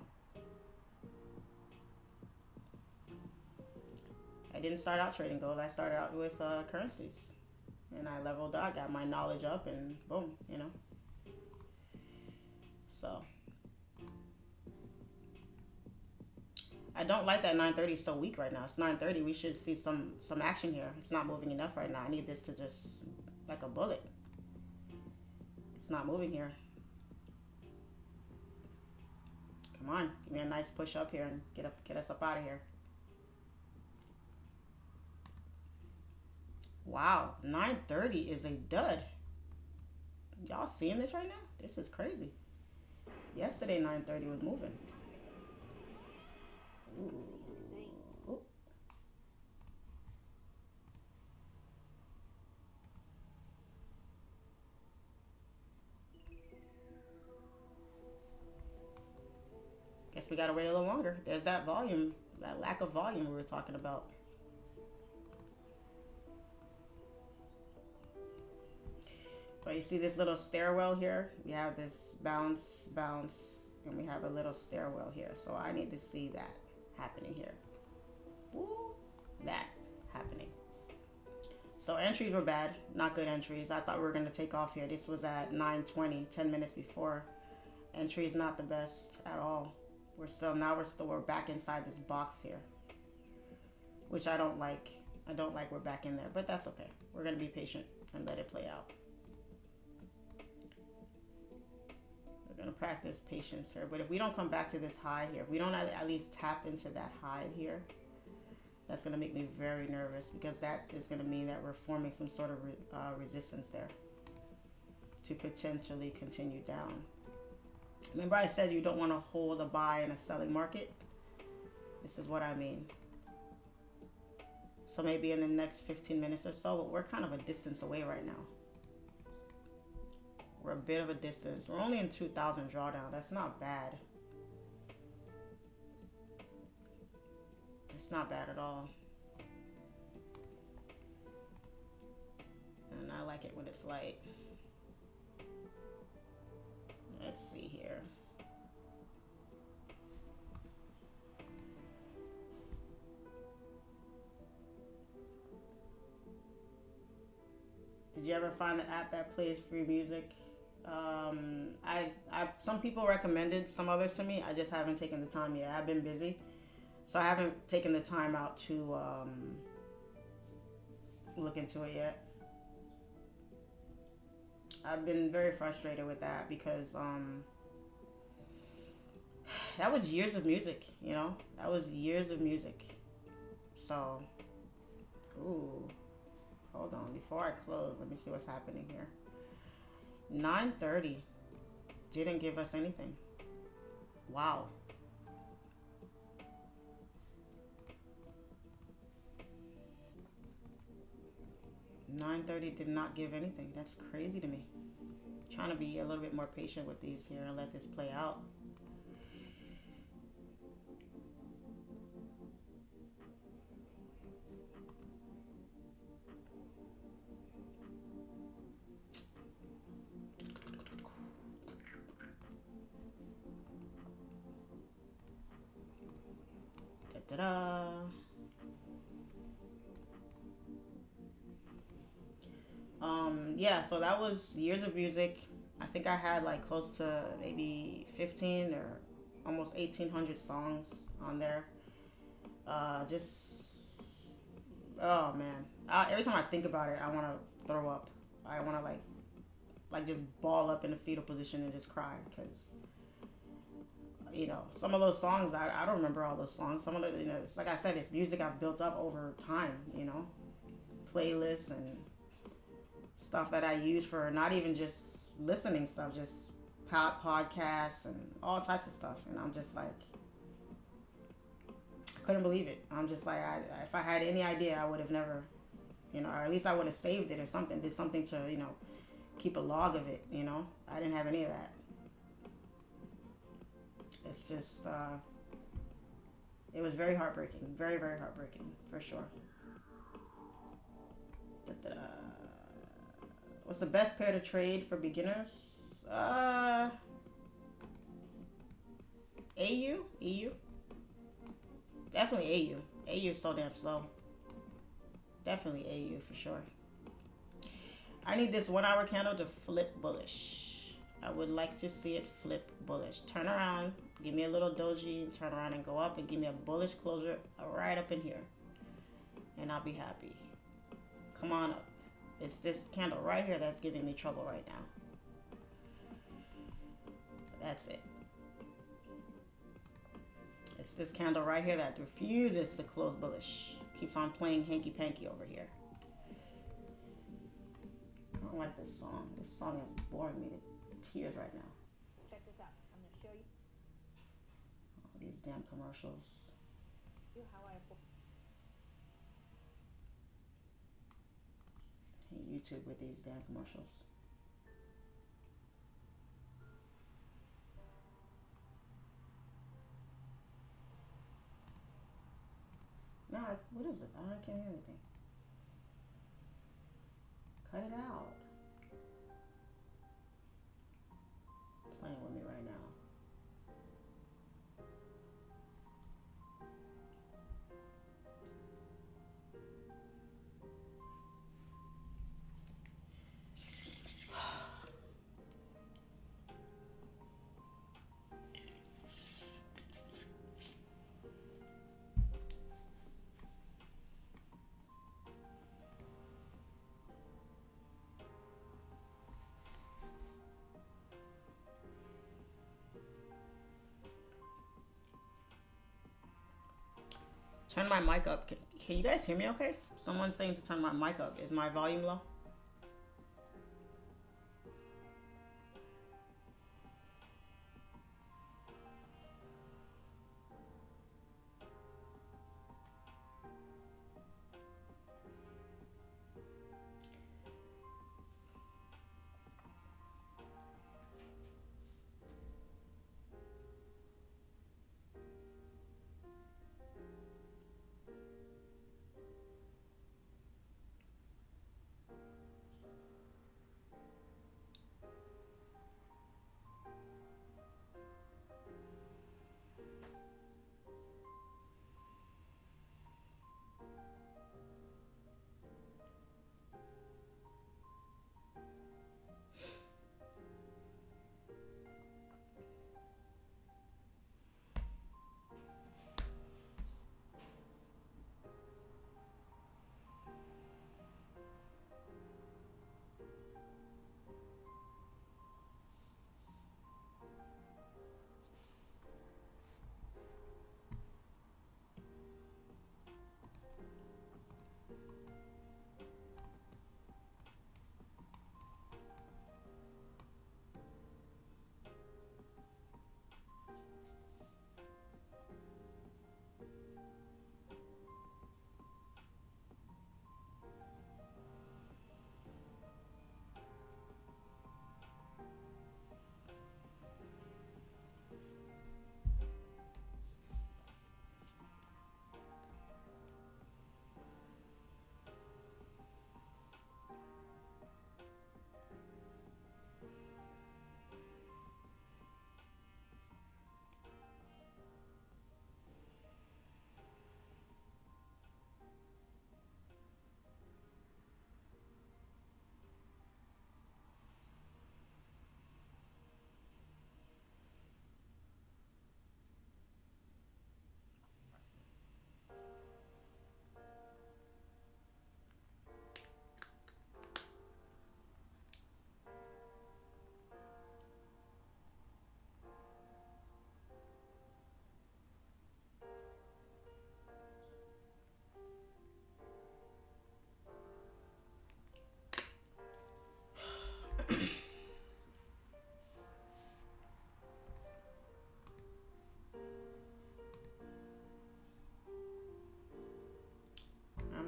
A: I didn't start out trading gold. I started out with currencies, and I leveled up, got my knowledge up, and boom, you know. So I don't like that 930 is so weak right now. It's 930. We should see some action here. It's not moving enough right now. I need this to just like a bullet. It's not moving here. Come on, give me a nice push up here and get us up out of here. Wow, 930 is a dud. Y'all seeing this right now? This is crazy. Yesterday 930 was moving. Ooh. Ooh. Guess we gotta wait a little longer. There's that volume, that lack of volume we were talking about. But you see this little stairwell here? We have this bounce, and we have a little stairwell here. So I need to see that happening here. Woo, that happening. So entries were bad, not good entries. I thought we were gonna take off here. This was at 9:20, 10 minutes before. Entry is not the best at all. We're back inside this box here, which I don't like. I don't like we're back in there, but that's okay. We're gonna be patient and let it play out. We're gonna practice patience here, but if we don't come back to this high here, if we don't at least tap into that high here, that's gonna make me very nervous, because that is gonna mean that we're forming some sort of resistance there to potentially continue down. Remember I said you don't want to hold a buy in a selling market? This is what I mean. So maybe in the next 15 minutes or so, but we're kind of a distance away right now. We're a bit of a distance. We're only in 2,000 drawdown. That's not bad. It's not bad at all. And I like it when it's light. Let's see here. Did you ever find the app that plays free music? Some people recommended some others to me. I just haven't taken the time yet. I've been busy, so I haven't taken the time out to look into it yet. I've been very frustrated with that because that was years of music, you know? That was years of music. So, ooh, hold on. Before I close, let me see what's happening here. 9:30 didn't give us anything. Wow. 9:30 did not give anything. That's crazy to me. Trying to be a little bit more patient with these here and let this play out. Ta-da! Yeah, so that was years of music. I think I had like close to maybe 15 or almost 1,800 songs on there. Just, oh man. Every time I think about it, I want to throw up. I want to like just ball up in the fetal position and just cry because, you know, some of those songs, I don't remember all those songs. Some of the, you know, it's like I said, it's music I've built up over time, you know, playlists and stuff that I use for not even just listening stuff, just podcasts and all types of stuff. And I'm just like, I couldn't believe it. I'm just like, if I had any idea, I would have never, you know, or at least I would have saved it or something, did something to, you know, keep a log of it, you know. I didn't have any of that. It's just, it was very heartbreaking. Very, very heartbreaking, for sure. What's the best pair to trade for beginners? AU? EU? Definitely AU. AU is so damn slow. Definitely AU for sure. I need this 1 hour candle to flip bullish. I would like to see it flip bullish. Turn around, give me a little doji, turn around and go up and give me a bullish closure right up in here. And I'll be happy. Come on up. It's this candle right here that's giving me trouble right now. That's it. It's this candle right here that refuses to close bullish. Keeps on playing hanky-panky over here. I don't like this song. This song is boring me to tears right now.
B: Check this out. I'm going to show you.
A: All these damn commercials.
B: How I
A: I hate YouTube with these damn commercials. Nah, what is it? I can't hear anything. Cut it out. Playing with me right now. Turn my mic up. Can you guys hear me okay? Someone's saying to turn my mic up. Is my volume low?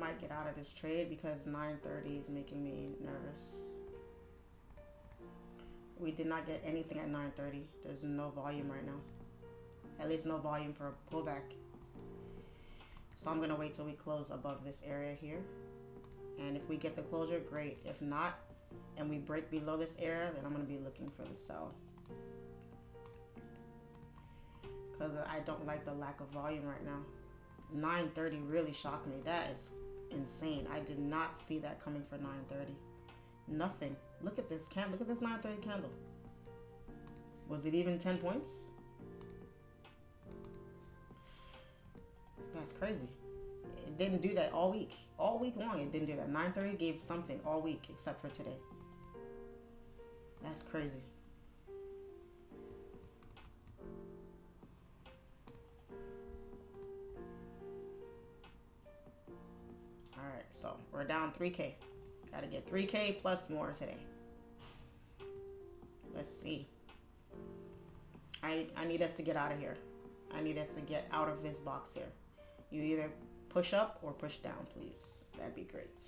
A: might get out of this trade because 930 is making me nervous. We did not get anything at 930. There's no volume right now. At least no volume for a pullback. So I'm gonna wait till we close above this area here. And if we get the closure, great. If not, and we break below this area, then I'm gonna be looking for the sell. Because I don't like the lack of volume right now. 930 really shocked me. That is insane. I did not see that coming for 930. Nothing. Look at this candle. Look at this 930 candle. Was it even 10 points? That's crazy. It didn't do that all week. All week long it didn't do that. 930 gave something all week except for today. That's crazy. Alright, so we're down 3K. Gotta get 3K plus more today. Let's see. I need us to get out of here. I need us to get out of this box here. You either push up or push down, please. That'd be great.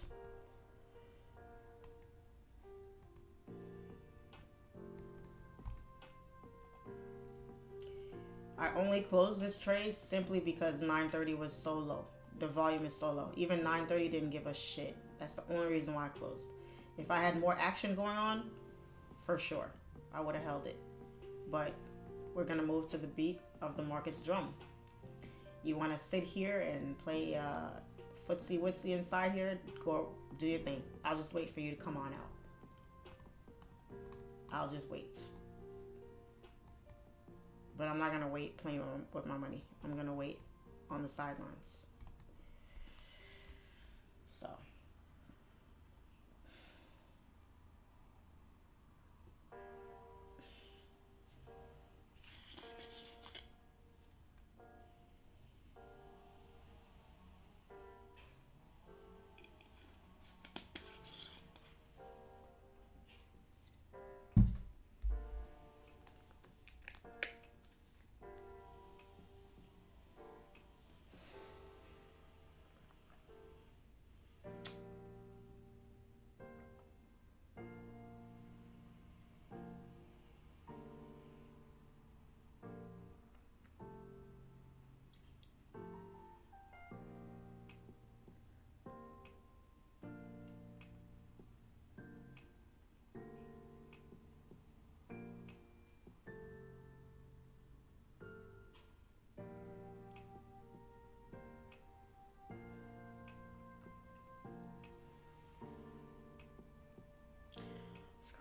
A: I only closed this trade simply because 930 was so low. The volume is so low. Even 930 didn't give a shit. That's the only reason why I closed. If I had more action going on, for sure, I would have held it. But we're gonna move to the beat of the market's drum. You want to sit here and play footsie wootsy inside here? Go do your thing. I'll just wait for you to come on out. I'll just wait. But I'm not gonna wait playing with my money. I'm gonna wait on the sidelines. So.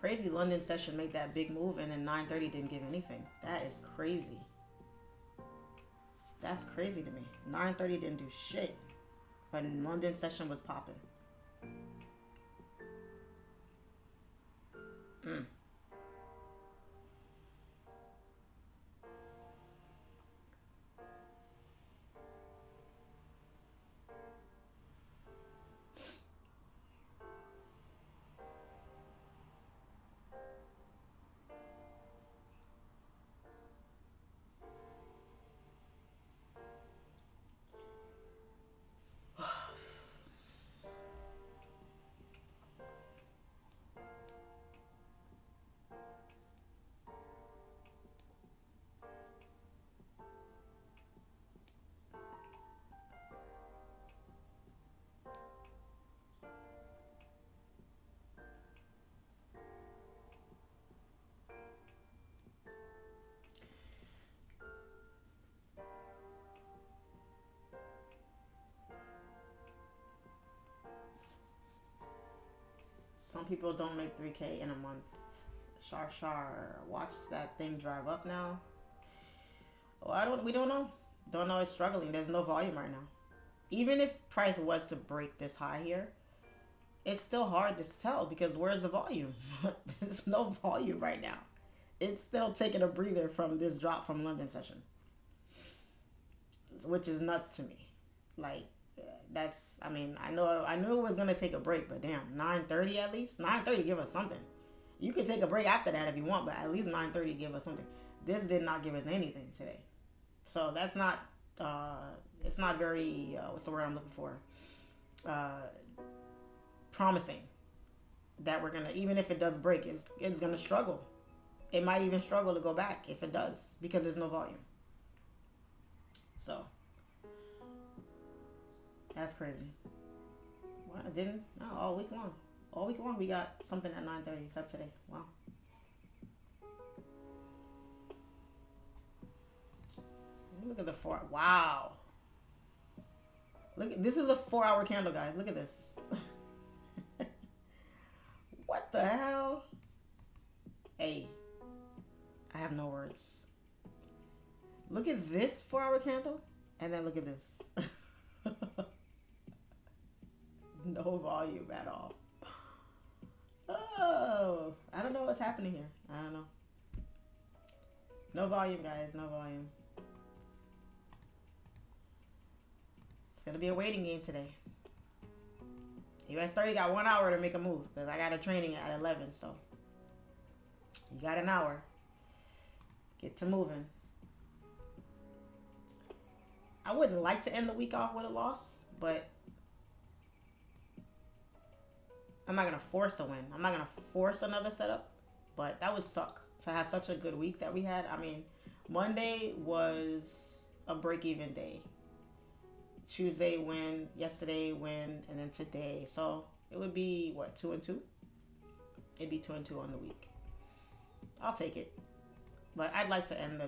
A: Crazy London session made that big move and then 930 didn't give anything. That is crazy. That's crazy to me. 930 didn't do shit. But London session was popping. Some people don't make 3K in a month. Shar, watch that thing drive up now. Oh, we don't know. Don't know, it's struggling. There's no volume right now. Even if price was to break this high here, it's still hard to tell because where's the volume? There's no volume right now. It's still taking a breather from this drop from London session, which is nuts to me. Like, that's, I mean, I knew it was gonna take a break, but damn, 930 at least. 930 give us something. You can take a break after that if you want, but at least 930 give us something. This did not give us anything today, so that's not. It's not very. What's the word I'm looking for? uh, promising that we're gonna, even if it does break, it's gonna struggle. It might even struggle to go back if it does, because there's no volume. So that's crazy. What? I didn't? No, all week long. All week long we got something at 9:30 except today. Wow. Look at the 4. Wow. Look, this is a 4-hour candle, guys. Look at this. What the hell? Hey, I have no words. Look at this 4-hour candle, and then look at this. No volume at all. Oh, I don't know what's happening here. I don't know. No volume, guys. No volume. It's gonna be a waiting game today. US30 got 1 hour to make a move because I got a training at 11, so you got an hour. Get to moving. I wouldn't like to end the week off with a loss, but I'm not gonna force a win. I'm not gonna force another setup, but that would suck to have such a good week that we had. I mean, Monday was a break-even day. Tuesday win, yesterday win, and then today. So it would be what, 2 and 2? It'd be 2 and 2 on the week. I'll take it, but I'd like to end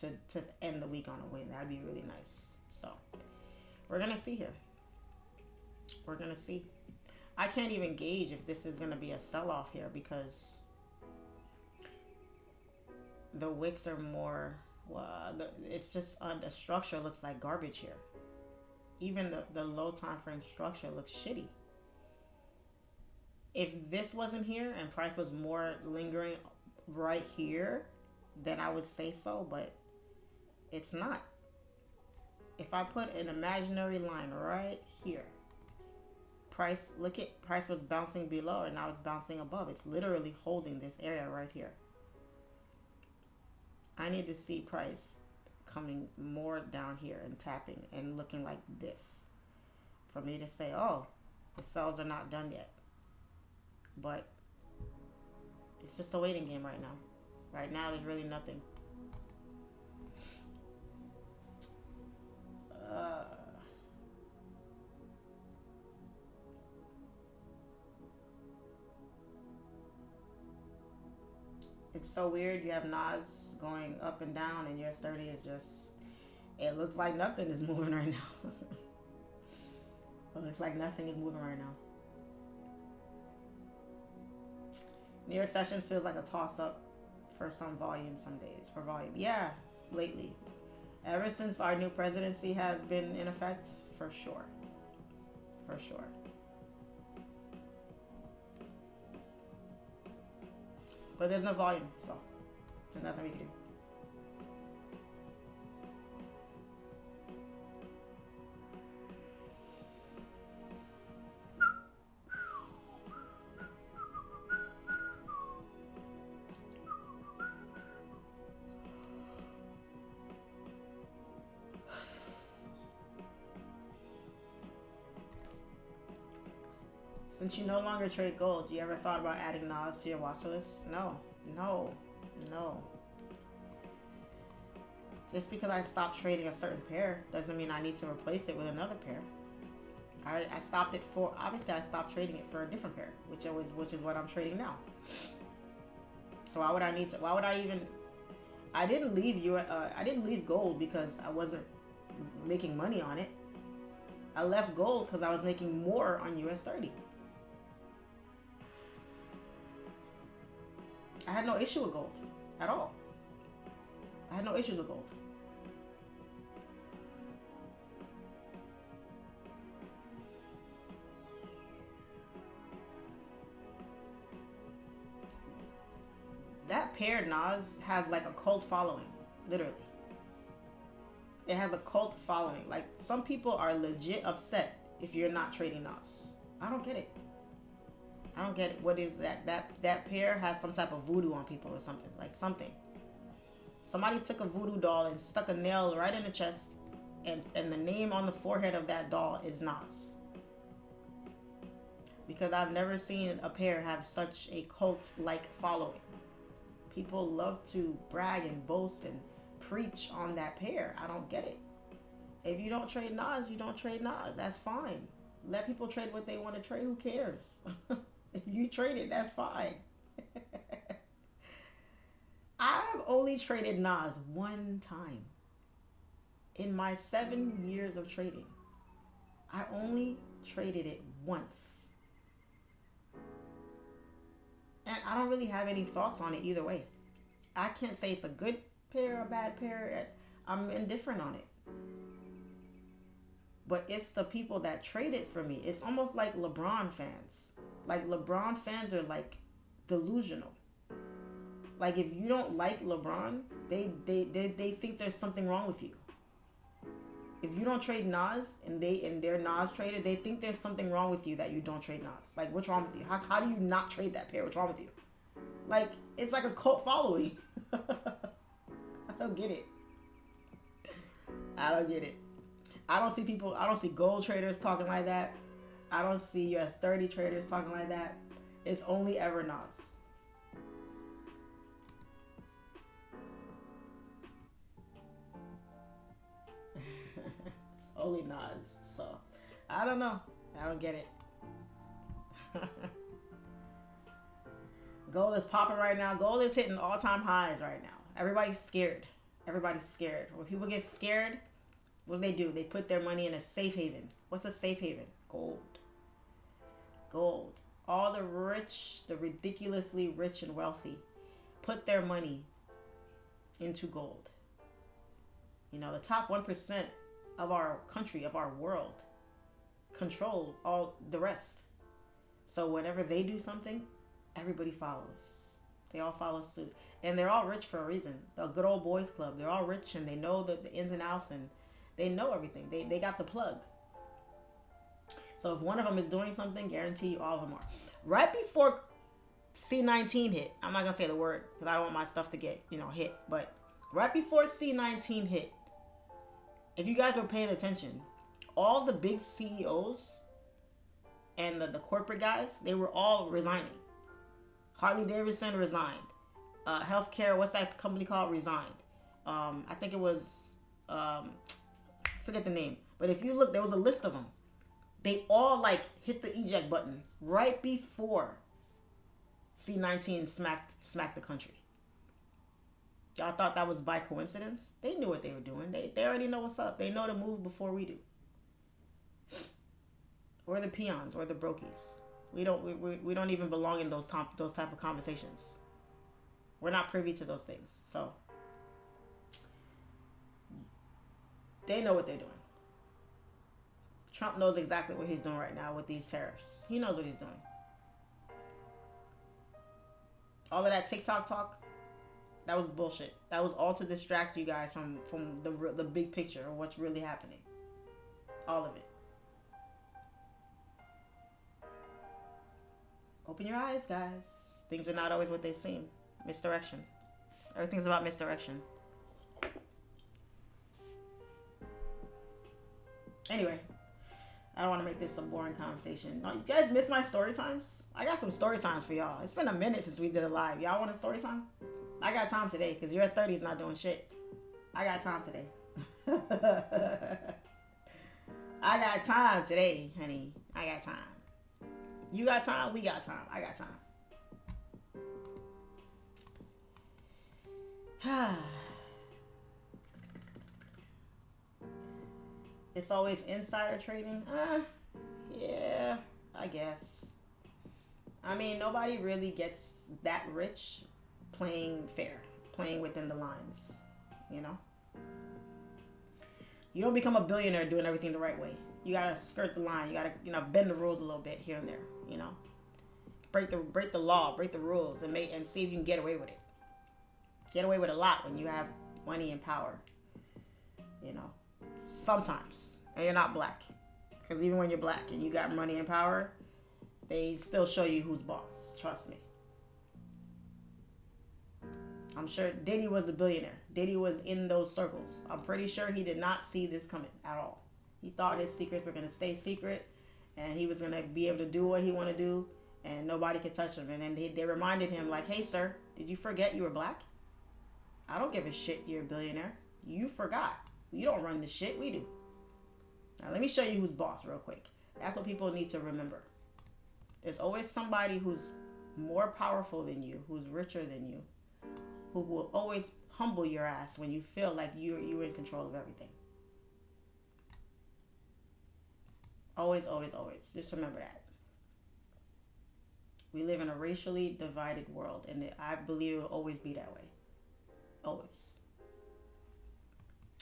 A: to end the week on a win. That'd be really nice. So we're gonna see here. We're gonna see. I can't even gauge if this is gonna be a sell-off here because the wicks are more. Well, it's just the structure looks like garbage here. Even the low time frame structure looks shitty. If this wasn't here and price was more lingering right here, then I would say so, but it's not. If I put an imaginary line right here, price, look at price was bouncing below and now it's bouncing above. It's literally holding this area right here. I need to see price coming more down here and tapping and looking like this for me to say, oh, the sells are not done yet. But it's just a waiting game right now. Right now, there's really nothing. It's so weird. You have Nas going up and down, and US30 is just, it looks like nothing is moving right now. It looks like nothing is moving right now. New York session feels like a toss-up for some volume some days. For volume. Yeah, lately. Ever since our new presidency has been in effect, for sure. For sure. But there's no volume, so there's nothing we can do. Since you no longer trade gold, you ever thought about adding Nas to your watch list? No, no, no. Just because I stopped trading a certain pair doesn't mean I need to replace it with another pair. I stopped it for, obviously I stopped trading it for a different pair, which is what I'm trading now. So why would I need to, why would I even, I didn't leave gold because I wasn't making money on it. I left gold because I was making more on US30. I had no issue with gold at all. I had no issues with gold. That pair, Nas, has like a cult following, literally. It has a cult following. Like, some people are legit upset if you're not trading Nas. I don't get it. I don't get it. What is that? That pair has some type of voodoo on people or something. Like something. Somebody took a voodoo doll and stuck a nail right in the chest, and the name on the forehead of that doll is Nas. because I've never seen a pair have such a cult-like following. People love to brag and boast and preach on that pair. I don't get it. If you don't trade Nas, you don't trade Nas. That's fine. Let people trade what they want to trade. Who cares? If you trade it, that's fine. I've only traded Nas one time. In my 7 years of trading, I only traded it once. And I don't really have any thoughts on it either way. I can't say it's a good pair or a bad pair. I'm indifferent on it. But it's the people that trade it for me. It's almost like LeBron fans. Like LeBron fans are like delusional. Like if you don't like LeBron, they think there's something wrong with you. If you don't trade Nas and they're Nas trader, they think there's something wrong with you that you don't trade Nas. Like what's wrong with you? How do you not trade that pair? What's wrong with you? Like it's like a cult following. I don't get it. I don't get it. I don't see gold traders talking like that. I don't see US30 traders talking like that. It's only ever Nas. It's only Nas. So, I don't know. I don't get it. Gold is popping right now. Gold is hitting all-time highs right now. Everybody's scared. Everybody's scared. When people get scared, what do? They put their money in a safe haven. What's a safe haven? Gold. Gold. All the rich, the ridiculously rich and wealthy, put their money into gold. You know, the top 1% of our country, of our world, control all the rest. So whenever they do something, everybody follows. They all follow suit. And they're all rich for a reason. The good old boys club, they're all rich and they know the ins and outs and they know everything. They got the plug. So if one of them is doing something, guarantee you all of them are. Right before C19 hit, I'm not going to say the word because I don't want my stuff to get, hit. But right before C19 hit, if you guys were paying attention, all the big CEOs and the corporate guys, they were all resigning. Harley Davidson resigned. Healthcare, what's that company called? Resigned. I think it was... forget the name, but if you look, there was a list of them. They all hit the eject button right before C19 smacked the country. Y'all thought that was by coincidence? They knew what they were doing. They already know what's up. They know the move before we do. We're the peons. We're the brokies. We don't even belong in those type of conversations. We're not privy to those things. So they know what they're doing. Trump knows exactly what he's doing right now with these tariffs. He knows what he's doing. All of that TikTok talk, that was bullshit. That was all to distract you guys from the big picture of what's really happening. All of it. Open your eyes, guys. Things are not always what they seem. Misdirection. Everything's about misdirection. Anyway, I don't want to make this a boring conversation. No, you guys miss my story times? I got some story times for y'all. It's been a minute since we did a live. Y'all want a story time? I got time today because US30 is not doing shit. I got time today. I got time today, honey. I got time. You got time? We got time. I got time. It's always insider trading. Yeah, I guess. I mean, nobody really gets that rich playing fair, playing within the lines, You don't become a billionaire doing everything the right way. You gotta skirt the line. You gotta, bend the rules a little bit here and there. Break the law, break the rules, and see if you can get away with it. Get away with a lot when you have money and power. Sometimes, and you're not black, because even when you're black and you got money and power, they still show you who's boss. Trust me. I'm sure Diddy was a billionaire. Diddy was in those circles. I'm pretty sure he did not see this coming at all. He thought his secrets were going to stay secret, and he was gonna be able to do what he want to do, and nobody could touch him. And then they reminded him like, "Hey, sir, did you forget you were black? I don't give a shit. You're a billionaire. You forgot. You don't run this shit. We do. Now let me show you who's boss real quick. That's what people need to remember. There's always somebody who's more powerful than you, who's richer than you, who will always humble your ass when you feel like you're in control of everything. Always, always, always. Just remember that. We live in a racially divided world, and I believe it will always be that way. Always.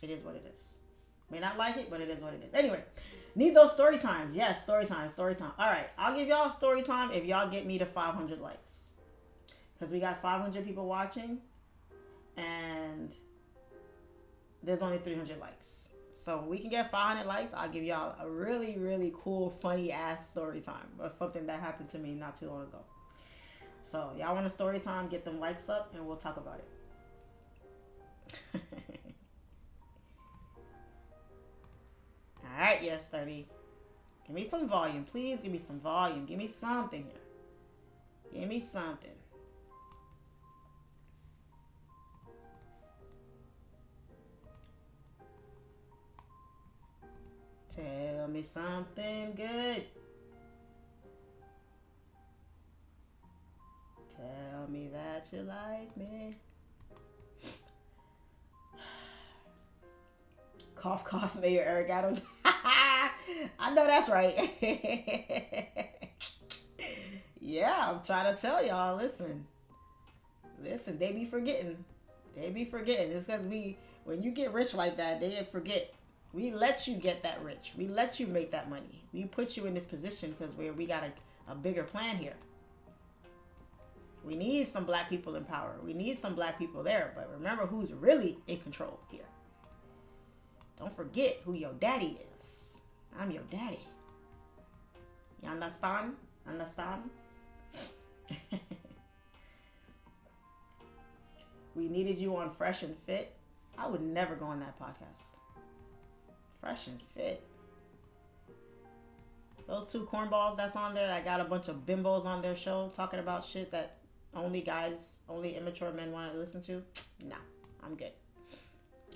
A: It is what it is. May not like it, but it is what it is. Anyway, need those story times. Yes, story time, story time. All right, I'll give y'all story time if y'all get me to 500 likes. Because we got 500 people watching, and there's only 300 likes. So we can get 500 likes. I'll give y'all a really, really cool, funny ass story time of something that happened to me not too long ago. So y'all want a story time? Get them likes up, and we'll talk about it. All right, US30. Give me some volume, please. Give me some volume. Give me something here. Give me something. Tell me something good. Tell me that you like me. Cough, cough, Mayor Eric Adams. I know that's right. Yeah, I'm trying to tell y'all. Listen, they be forgetting. They be forgetting. It's because when you get rich like that, they forget. We let you get that rich. We let you make that money. We put you in this position because we got a bigger plan here. We need some black people in power. We need some black people there. But remember who's really in control here. Don't forget who your daddy is. I'm your daddy. You understand? Understand? We needed you on Fresh and Fit. I would never go on that podcast. Fresh and Fit. Those two cornballs that's on there, I got a bunch of bimbos on their show talking about shit that only immature men want to listen to. Nah, I'm good.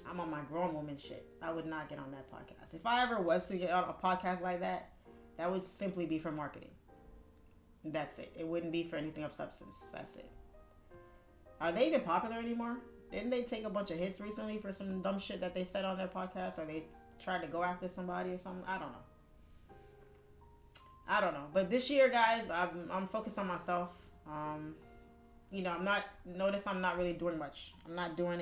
A: I'm on my grown woman shit. I would not get on that podcast. If I ever was to get on a podcast like that, that would simply be for marketing. That's it. It wouldn't be for anything of substance. That's it. Are they even popular anymore? Didn't they take a bunch of hits recently for some dumb shit that they said on their podcast, or they tried to go after somebody or something? I don't know. But this year, guys, I'm focused on myself. You know, I'm not really doing much. I'm not doing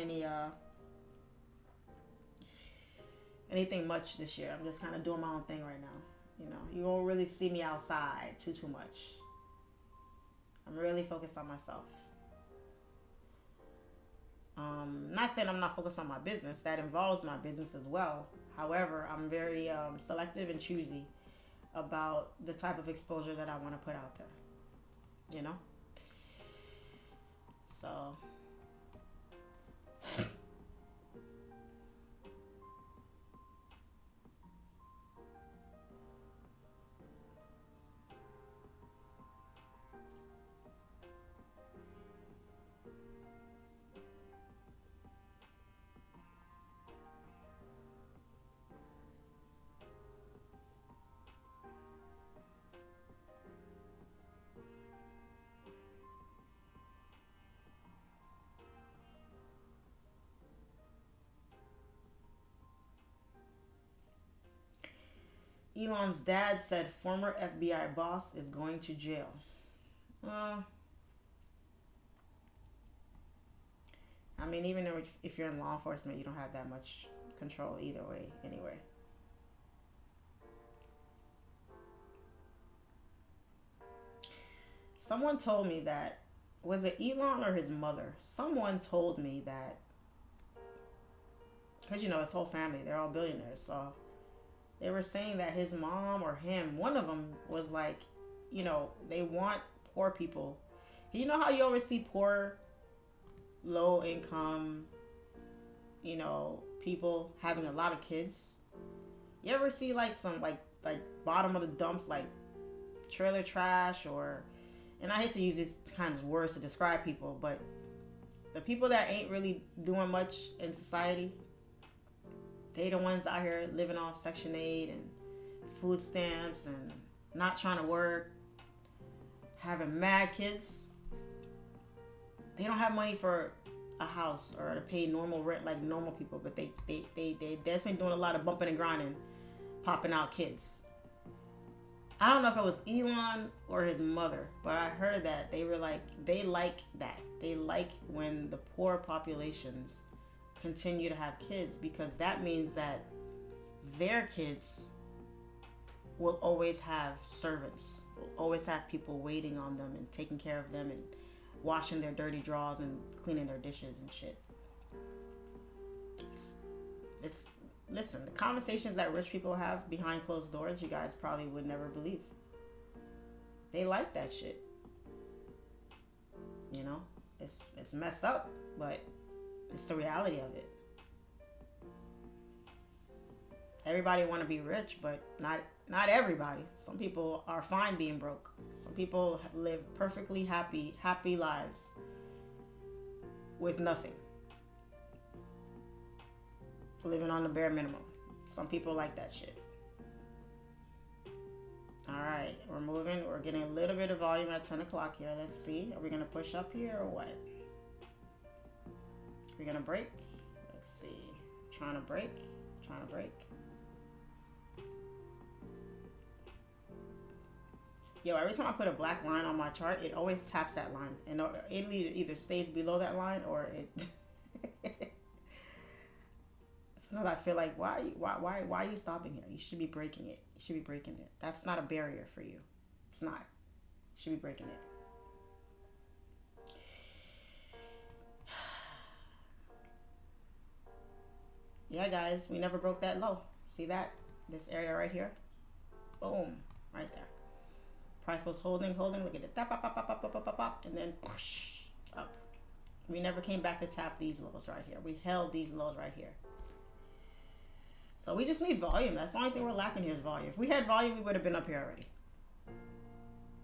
A: anything much this year. I'm just kind of doing my own thing right now. You know, you won't really see me outside too much. I'm really focused on myself. Not saying I'm not focused on my business. That involves my business as well. However, I'm very selective and choosy about the type of exposure that I want to put out there. You know? So... Elon's dad said former FBI boss is going to jail. Well, I mean, even if you're in law enforcement, you don't have that much control either way, anyway. Someone told me that, was it Elon or his mother? Someone told me that, because, you know, his whole family, they're all billionaires, so... They were saying that his mom or him, one of them was like, you know, they want poor people. You know how you always see poor, low income, you know, people having a lot of kids? You ever see like some like like bottom of the dumps, like trailer trash, or, and I hate to use these kinds of words to describe people, but the people that ain't really doing much in society, they the ones out here living off Section 8 and food stamps and not trying to work, having mad kids. They don't have money for a house or to pay normal rent like normal people, but they definitely doing a lot of bumping and grinding, popping out kids. I don't know if it was Elon or his mother, but I heard that they were like, they like that. They like when the poor populations continue to have kids, because that means that their kids will always have servants, will always have people waiting on them and taking care of them and washing their dirty drawers and cleaning their dishes and shit. It's listen, the conversations that rich people have behind closed doors, you guys probably would never believe. They like that shit. You know, it's messed up, but it's the reality of it. Everybody want to be rich, but not everybody. Some people are fine being broke. Some people live perfectly happy lives with nothing, living on the bare minimum. Some people like that shit. All right, we're moving. We're getting a little bit of volume at 10 o'clock here. Let's see. Are we gonna push up here or what? We're gonna break. Let's see. Trying to break. Yo, every time I put a black line on my chart, it always taps that line, and it either stays below that line or it. Sometimes I feel like, why are you stopping here? You should be breaking it. You should be breaking it. That's not a barrier for you. It's not. You should be breaking it. Yeah, guys, we never broke that low. See that? This area right here. Boom, right there. Price was holding. Look at it. Tap, pop, pop, pop, pop, pop, pop, pop, and then push up. We never came back to tap these lows right here. We held these lows right here. So we just need volume. That's the only thing we're lacking here is volume. If we had volume, we would have been up here already.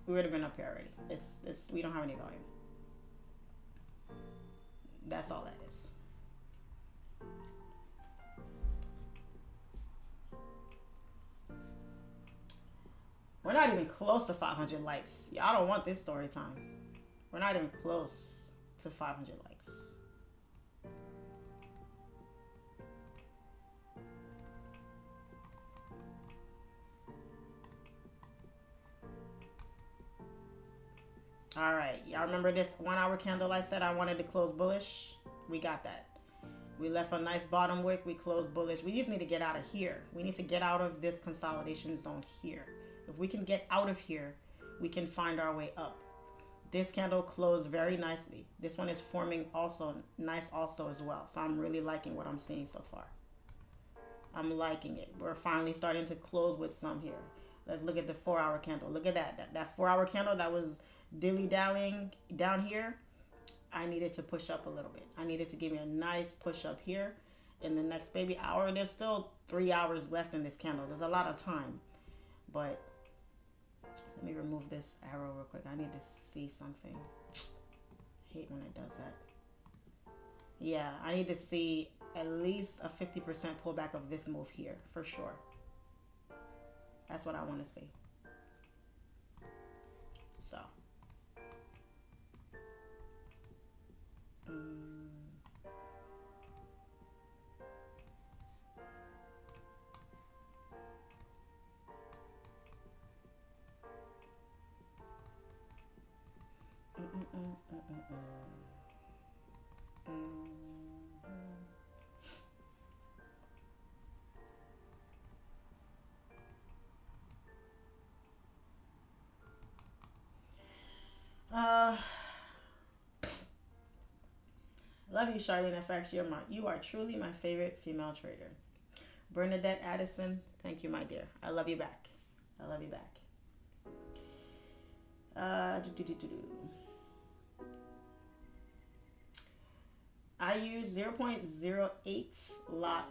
A: We don't have any volume. That's all that is. We're not even close to 500 likes. Y'all don't want this story time. We're not even close to 500 likes. All right, y'all remember this 1 hour candle I said I wanted to close bullish? We got that. We left a nice bottom wick. We closed bullish. We just need to get out of here. We need to get out of this consolidation zone here. If we can get out of here, we can find our way up. This candle closed very nicely. This one is forming also nice also as well. So I'm really liking what I'm seeing so far. I'm liking it. We're finally starting to close with some here. Let's look at the 4 hour candle. Look at that. That 4 hour candle that was dilly-dallying down here, I needed to push up a little bit. I needed to give me a nice push up here in the next maybe hour. There's still 3 hours left in this candle. There's a lot of time. But let me remove this arrow real quick. I need to see something. I hate when it does that. Yeah, I need to see at least a 50% pullback of this move here for sure. That's what I want to see. So. Love you, Charlene FX. You are truly my favorite female trader. Bernadette Addison, thank you, my dear. I love you back. I love you back. I use 0.08 lot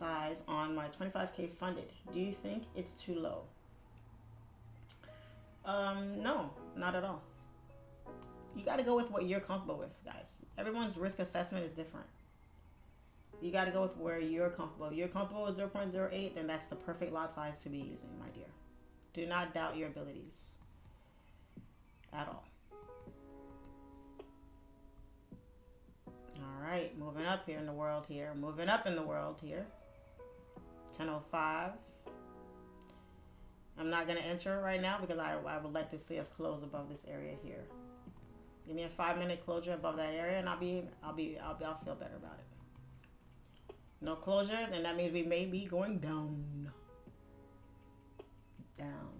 A: size on my 25K funded. Do you think it's too low? No, not at all. You got to go with what you're comfortable with, guys. Everyone's risk assessment is different. You got to go with where you're comfortable. If you're comfortable with 0.08, then that's the perfect lot size to be using, my dear. Do not doubt your abilities at all. All right, moving up here in the world here. Moving up in the world here. 10:05. I'm not going to enter it right now because I would like to see us close above this area here. Give me a 5-minute closure above that area, and I'll feel better about it. No closure, then that means we may be going down. Down.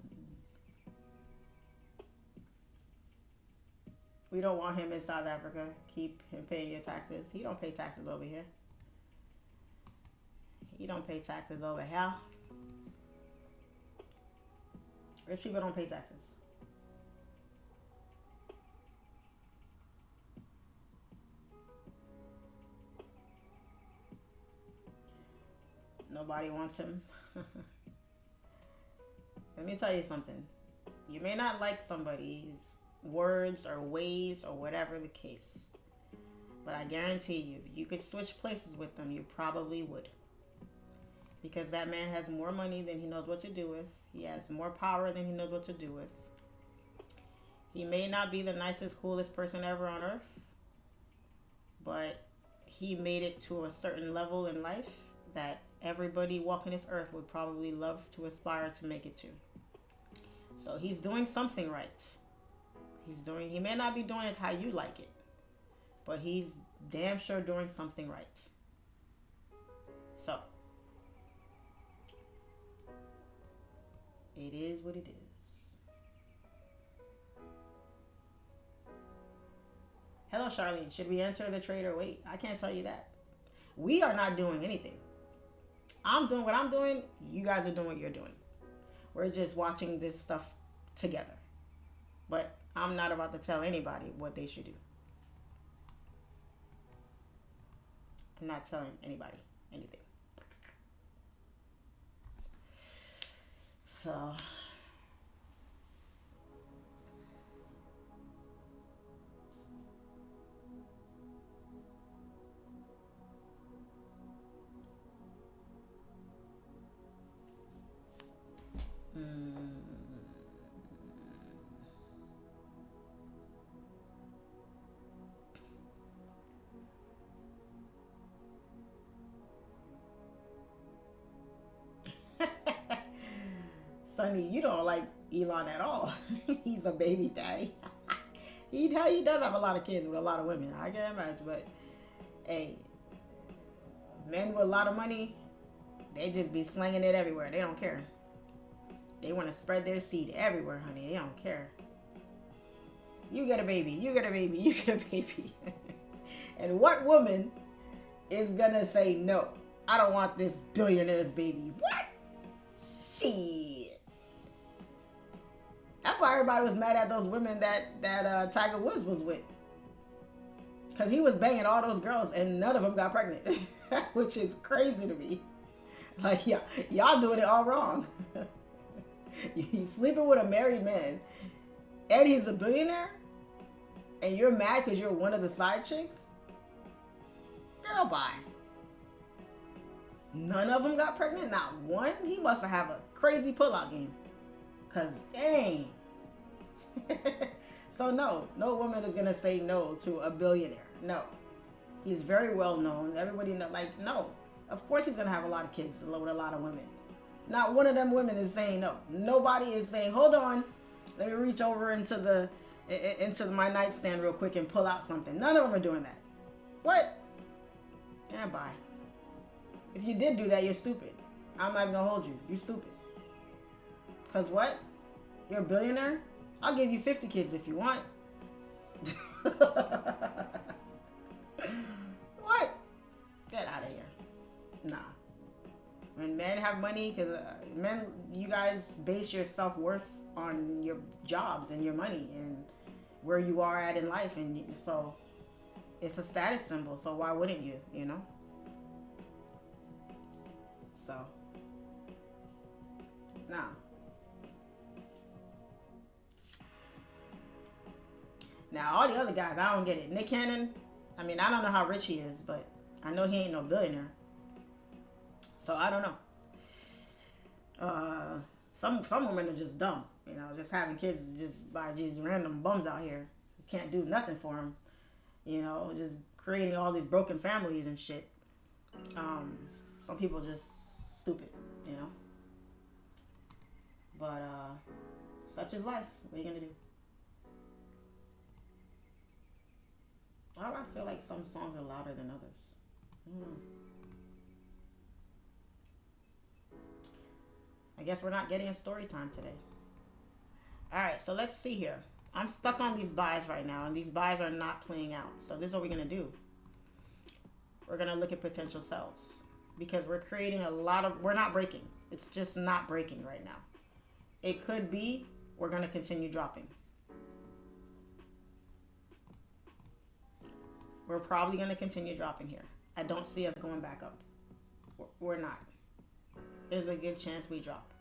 A: We don't want him in South Africa. Keep him paying your taxes. He don't pay taxes over here. He don't pay taxes over here. Rich people don't pay taxes. Nobody wants him. Let me tell you something. You may not like somebody's words or ways or whatever the case, but I guarantee you, if you could switch places with them, you probably would. Because that man has more money than he knows what to do with. He has more power than he knows what to do with. He may not be the nicest, coolest person ever on earth, but he made it to a certain level in life that everybody walking this earth would probably love to aspire to make it to. So he's doing something right. He may not be doing it how you like it, but he's damn sure doing something right. So it is what it is. Hello, Charlene. Should we enter the trade or wait? I can't tell you that. We are not doing anything. I'm doing what I'm doing. You guys are doing what you're doing. We're just watching this stuff together. But I'm not about to tell anybody what they should do. I'm not telling anybody anything. So Sonny, you don't like Elon at all. He's a baby daddy. He does have a lot of kids with a lot of women. I can't imagine, but hey, men with a lot of money, they just be slinging it everywhere. They don't care. They want to spread their seed everywhere, honey. They don't care. You get a baby. You get a baby. You get a baby. And what woman is gonna say no? I don't want this billionaire's baby. What? Shit. That's why everybody was mad at those women that Tiger Woods was with. Because he was banging all those girls and none of them got pregnant. Which is crazy to me. Like, y'all doing it all wrong. You sleeping with a married man and he's a billionaire? And you're mad because you're one of the side chicks? Girl, bye. None of them got pregnant? Not one? He must have a crazy pullout game. Because, dang. So, no woman is going to say no to a billionaire. No. He's very well known. Everybody know, like, no. Of course he's going to have a lot of kids with a lot of women. Not one of them women is saying no. Nobody is saying, hold on. Let me reach over into my nightstand real quick and pull out something. None of them are doing that. What? Yeah, bye. If you did do that, you're stupid. I'm not even going to hold you. You're stupid. Because what? You're a billionaire? I'll give you 50 kids if you want. What? Get out of here. Nah. When men have money, because men, you guys base your self-worth on your jobs and your money and where you are at in life. And so it's a status symbol. So why wouldn't you, you know? So now. Now, all the other guys, I don't get it. Nick Cannon, I mean, I don't know how rich he is, but I know he ain't no billionaire. So, I don't know. Some women are just dumb. You know, just having kids just by these random bums out here. You can't do nothing for them. You know, just creating all these broken families and shit. Some people just stupid, you know. But, such is life. What are you going to do? Why do I feel like some songs are louder than others? I guess we're not getting a story time today. Alright, so let's see here. I'm stuck on these buys right now, and these buys are not playing out. So this is what we're going to do. We're going to look at potential sells. Because we're creating a lot of... We're not breaking. It's just not breaking right now. It could be we're going to continue dropping. We're probably going to continue dropping here. I don't see us going back up. We're not. There's a good chance we drop.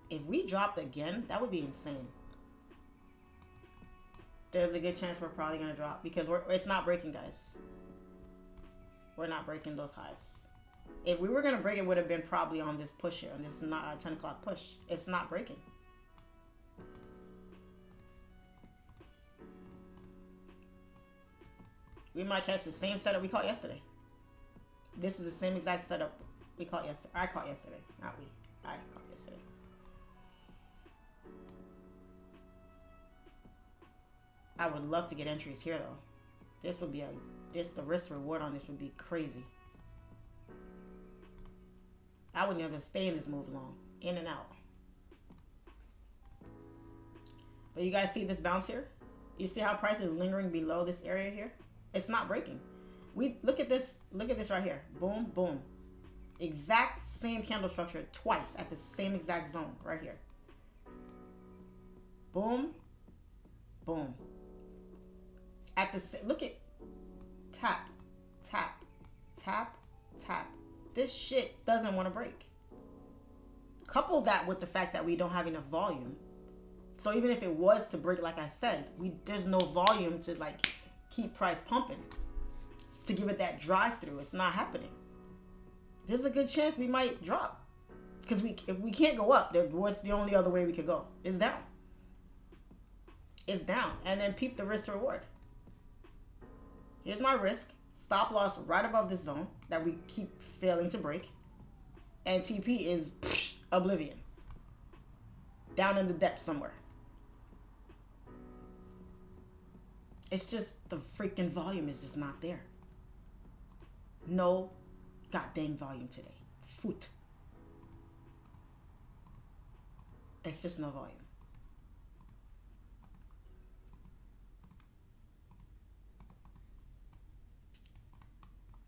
A: If we dropped again, that would be insane. There's a good chance we're probably going to drop because it's not breaking, guys. We're not breaking those highs. If we were going to break, it would have been probably on this push here, on this 10 o'clock push. It's not breaking. We might catch the same setup we caught yesterday. This is the same exact setup we caught yesterday. I caught yesterday. Not we. I caught yesterday. I would love to get entries here though. This would be the risk reward on this would be crazy. I wouldn't even stay in this move long. In and out. But you guys see this bounce here? You see how price is lingering below this area here? It's not breaking. We look at this right here. Boom, boom. Exact same candle structure twice at the same exact zone right here. Boom, boom. At the look at tap, tap, tap, tap. This shit doesn't want to break. Couple that with the fact that we don't have enough volume. So even if it was to break, like I said, there's no volume to like keep price pumping to give it that drive through. It's not happening. There's a good chance we might drop because if we can't go up, what's the only other way we could go? It's down. It's down, and then peep the risk to reward. Here's my risk. Stop loss right above this zone that we keep failing to break, and TP is oblivion. Down in the depths somewhere. It's just the freaking volume is just not there. No goddamn volume today. Foot. It's just no volume.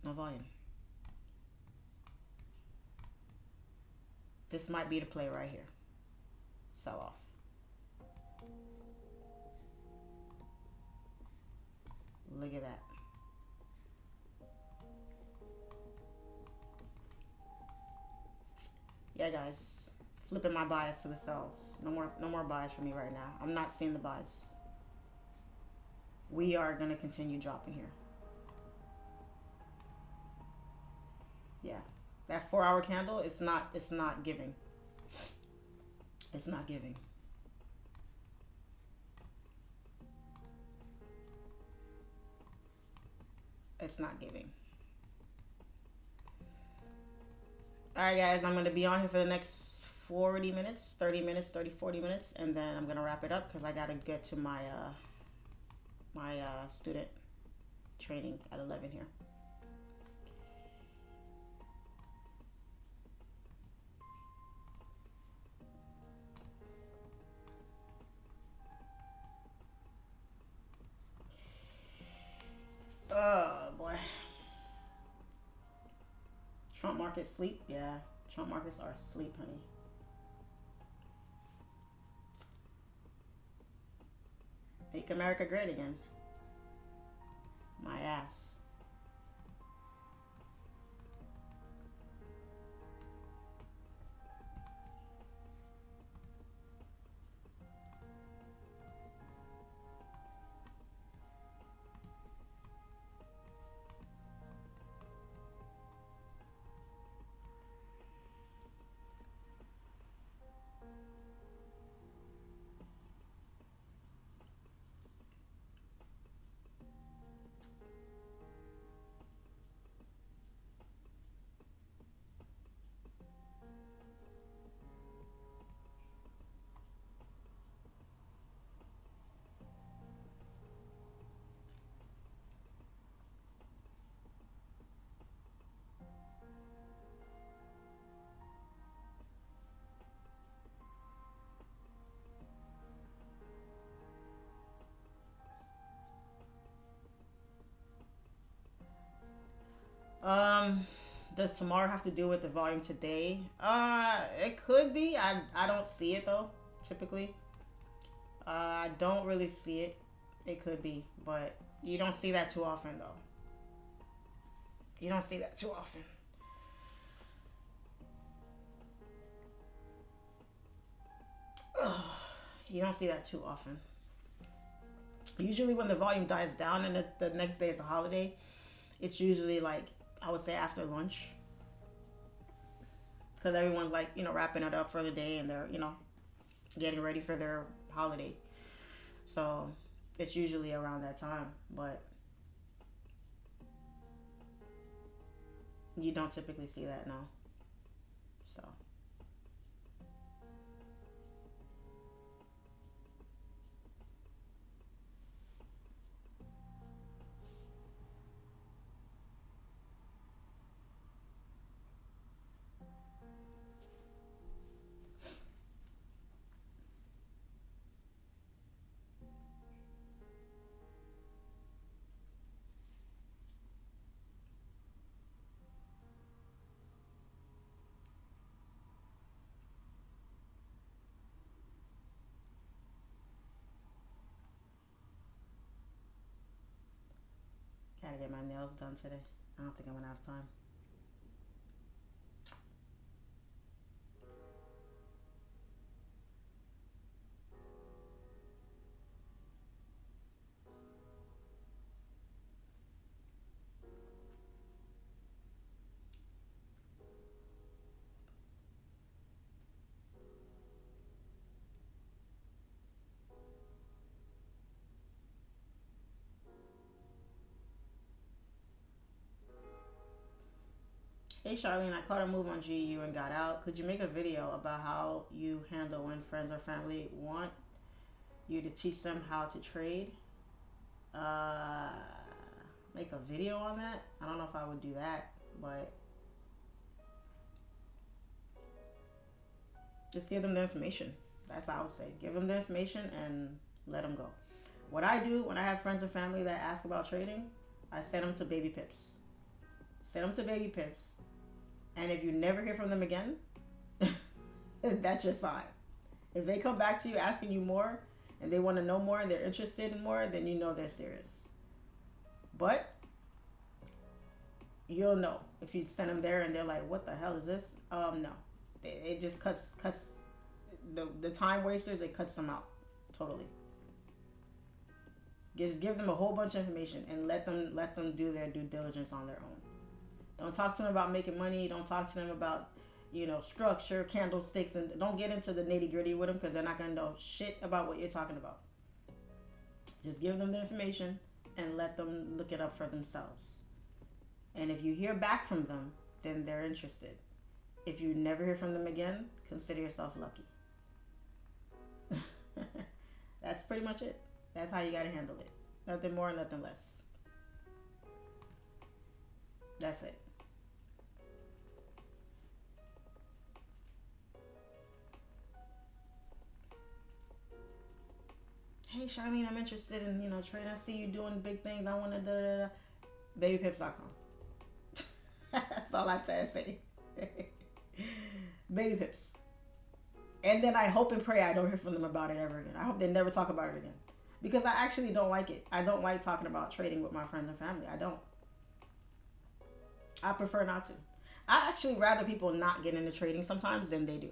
A: No volume. This might be the play right here. Sell off. Look at that. Yeah, guys. Flipping my bias to the sells. No more buys for me right now. I'm not seeing the buys. We are gonna continue dropping here. Yeah. That 4-hour candle, it's not giving. It's not giving. It's not giving. Alright guys, I'm going to be on here for the next 40 minutes, 30 minutes, 30, 40 minutes, and then I'm going to wrap it up because I got to get to my student training at 11 here. Oh boy. Trump market sleep? Yeah. Trump markets are asleep, honey. Make America great again. My ass. Does tomorrow have to do with the volume today? It could be. I don't see it though, typically. I don't really see it. It could be, but you don't see that too often though. You don't see that too often. You don't see that too often. Usually when the volume dies down and the next day is a holiday, it's usually like, I would say after lunch. Because everyone's like, you know, wrapping it up for the day and they're, you know, getting ready for their holiday. So it's usually around that time, but you don't typically see that now. So. Gotta get my nails done today. I don't think I'm gonna have time. Hey Charlene, I caught a move on GU and got out. Could you make a video about how you handle when friends or family want you to teach them how to trade? Make a video on that? I don't know if I would do that, but just give them the information. That's what I would say. Give them the information and let them go. What I do when I have friends or family that ask about trading, I send them to Baby Pips. Send them to Baby Pips. And if you never hear from them again, that's your sign. If they come back to you asking you more and they want to know more and they're interested in more, then you know they're serious. But you'll know if you send them there and they're like, what the hell is this? No. It just cuts the time wasters, it cuts them out totally. Just give them a whole bunch of information and let them do their due diligence on their own. Don't talk to them about making money. Don't talk to them about, you know, structure, candlesticks, and don't get into the nitty gritty with them because they're not going to know shit about what you're talking about. Just give them the information and let them look it up for themselves. And if you hear back from them, then they're interested. If you never hear from them again, consider yourself lucky. That's pretty much it. That's how you got to handle it. Nothing more, nothing less. That's it. Hey Charlene, I'm interested in, you know, trade. I see you doing big things. I want to da da da. Babypips.com. That's all I say. Baby Pips. And then I hope and pray I don't hear from them about it ever again. I hope they never talk about it again. Because I actually don't like it. I don't like talking about trading with my friends and family. I don't. I prefer not to. I actually rather people not get into trading sometimes than they do.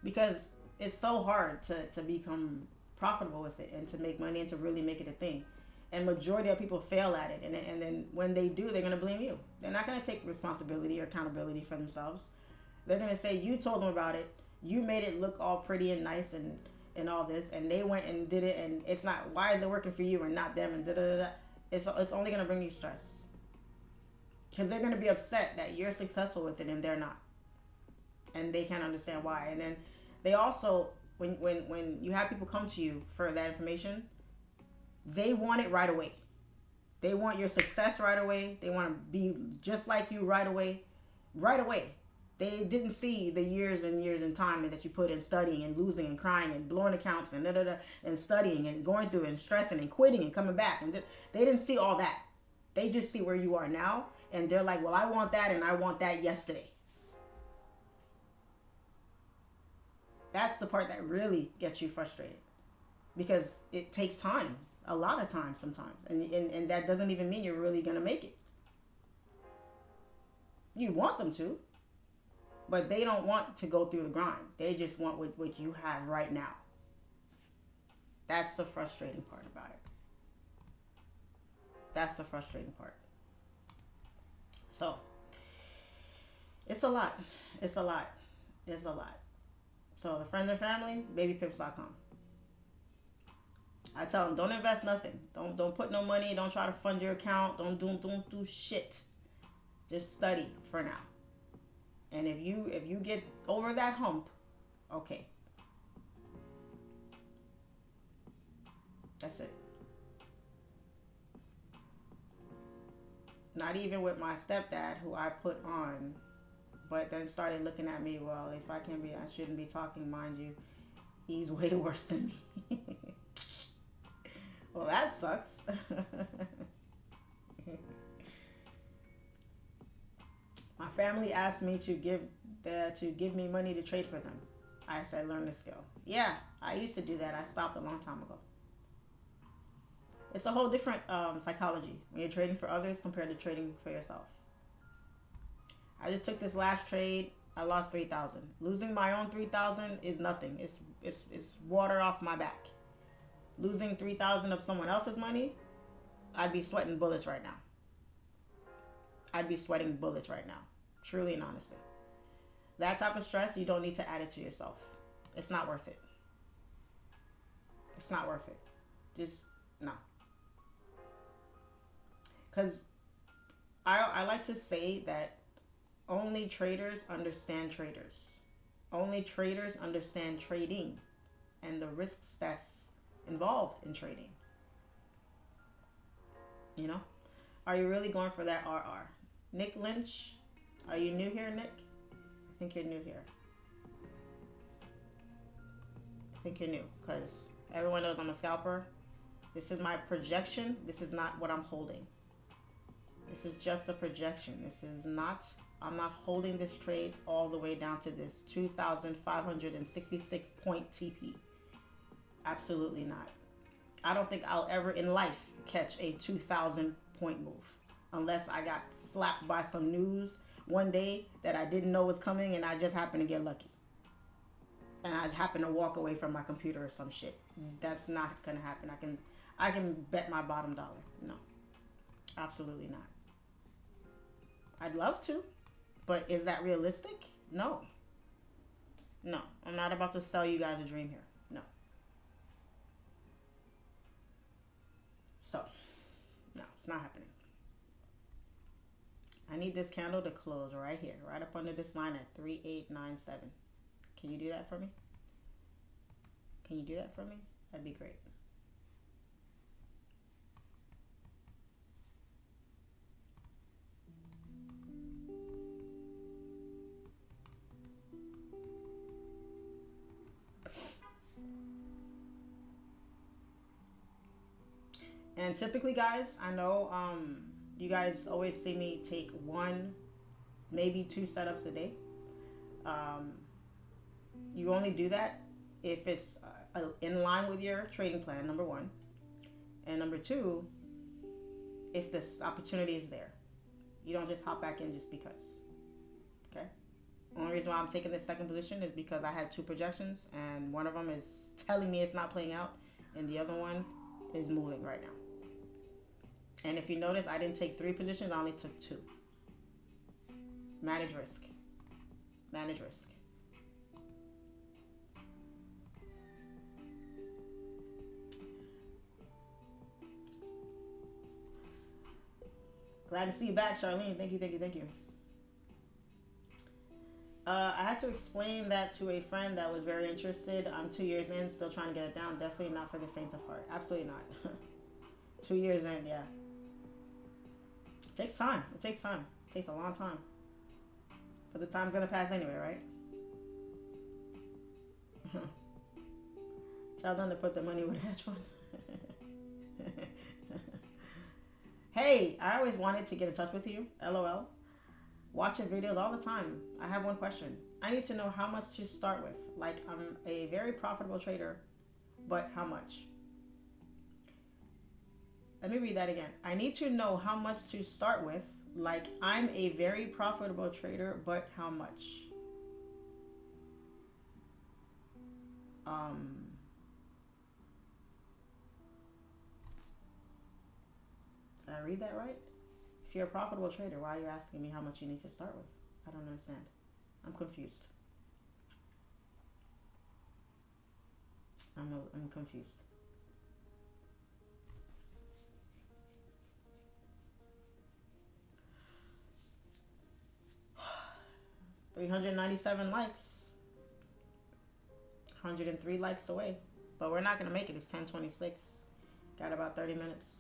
A: Because it's so hard to become profitable with it and to make money and to really make it a thing. And majority of people fail at it. And then when they do, they're going to blame you. They're not going to take responsibility or accountability for themselves. They're going to say, you told them about it. You made it look all pretty and nice and all this. And they went and did it. And it's not, why is it working for you and not them? And da-da-da-da. It's only going to bring you stress. Because they're going to be upset that you're successful with it and they're not. And they can't understand why. And then they also, when you have people come to you for that information, they want it right away. They want your success right away. They want to be just like you right away. Right away. They didn't see the years and years and time that you put in studying and losing and crying and blowing accounts and studying and going through and stressing and quitting and coming back. And they didn't see all that. They just see where you are now, and they're like, well, I want that, and I want that yesterday. That's the part that really gets you frustrated, because it takes time, a lot of time sometimes, and that doesn't even mean you're really going to make it. You want them to, but they don't want to go through the grind. They just want what you have right now. That's the frustrating part about it. That's the frustrating part. So, it's a lot. It's a lot. It's a lot. So, the friends and family, babypips.com. I tell them, don't invest nothing. Don't put no money. Don't try to fund your account. Don't do shit. Just study for now. And if you get over that hump, okay. That's it. Not even with my stepdad, who I put on, but then started looking at me, well, if I shouldn't be talking, mind you. He's way worse than me. Well, that sucks. My family asked me to give me money to trade for them. I said, learn the skill. Yeah, I used to do that. I stopped a long time ago. It's a whole different psychology when you're trading for others compared to trading for yourself. I just took this last trade. I lost 3,000. Losing my own 3,000 is nothing. It's water off my back. Losing 3,000 of someone else's money, I'd be sweating bullets right now. I'd be sweating bullets right now. Truly and honestly. That type of stress, you don't need to add it to yourself. It's not worth it. It's not worth it. Just, no. Because I like to say that only traders understand traders. Only traders understand trading and the risks that's involved in trading. You know? Are you really going for that RR? Nick Lynch, are you new here, Nick? I think you're new here. I think you're new, because everyone knows I'm a scalper. This is my projection. This is not what I'm holding. This is just a projection. This is not, I'm not holding this trade all the way down to this 2,566 point TP. Absolutely not. I don't think I'll ever in life catch a 2,000 point move unless I got slapped by some news one day that I didn't know was coming and I just happened to get lucky. And I happen to walk away from my computer or some shit. That's not gonna happen. I can bet my bottom dollar. No. Absolutely not. I'd love to, but is that realistic? No. No. I'm not about to sell you guys a dream here. No. So, no, it's not happening. I need this candle to close right here, right up under this line at 3897. Can you do that for me? Can you do that for me? That'd be great. And typically, guys, I know you guys always see me take 1, maybe 2 setups a day. You only do that if it's in line with your trading plan, number 1. And number 2, if this opportunity is there. You don't just hop back in just because. Okay? Only reason why I'm taking this second position is because I had 2 projections, and one of them is telling me it's not playing out, and the other one is moving right now. And if you notice, I didn't take 3 positions, I only took 2. Manage risk. Manage risk. Glad to see you back, Charlene. Thank you, thank you, thank you. I had to explain that to a friend that was very interested. I'm 2 years in, still trying to get it down. Definitely not for the faint of heart. Absolutely not. 2 years in, yeah. It takes time. It takes time. It takes a long time. But the time's gonna pass anyway, right? Tell them to put the money with a hedge fund. Hey, I always wanted to get in touch with you. LOL. Watch your videos all the time. I have one question. I need to know how much to start with. Like, I'm a very profitable trader, but how much? Let me read that again. I need to know how much to start with. Like, I'm a very profitable trader, but how much? Did I read that right? If you're a profitable trader, why are you asking me how much you need to start with? I don't understand. I'm confused. I'm confused. $397 likes. 103 likes away. But we're not going to make it. It's 10:26. Got about 30 minutes.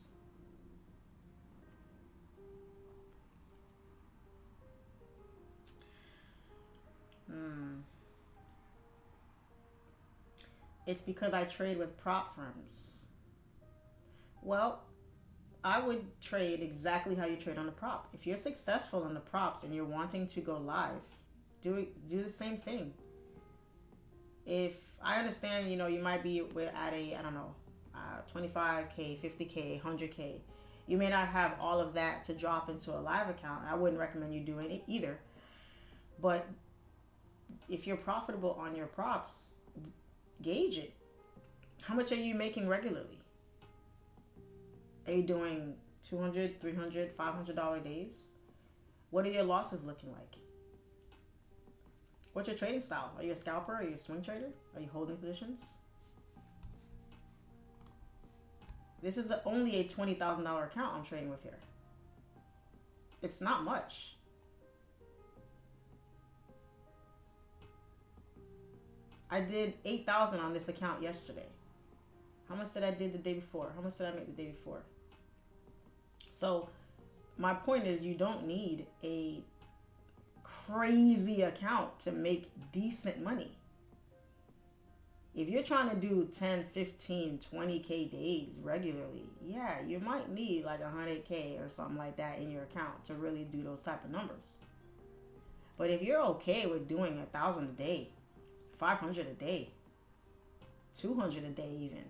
A: It's because I trade with prop firms. Well, I would trade exactly how you trade on the prop. If you're successful on the props and you're wanting to go live, do the same thing. If I understand, you might be at a, I don't know, 25K, 50K, 100K. You may not have all of that to drop into a live account. I wouldn't recommend you doing it either. But if you're profitable on your props, gauge it. How much are you making regularly? Are you doing $200, $300, $500 days? What are your losses looking like? What's your trading style? Are you a scalper? Are you a swing trader? Are you holding positions? This is only a $20,000 account I'm trading with here. It's not much. I did 8,000 on this account yesterday. How much did I do the day before? How much did I make the day before? So my point is, you don't need a crazy account to make decent money. If you're trying to do 10, 15, 20K days regularly, yeah, you might need like 100K or something like that in your account to really do those type of numbers. But if you're okay with doing 1,000 a day, 500 a day, 200 a day even,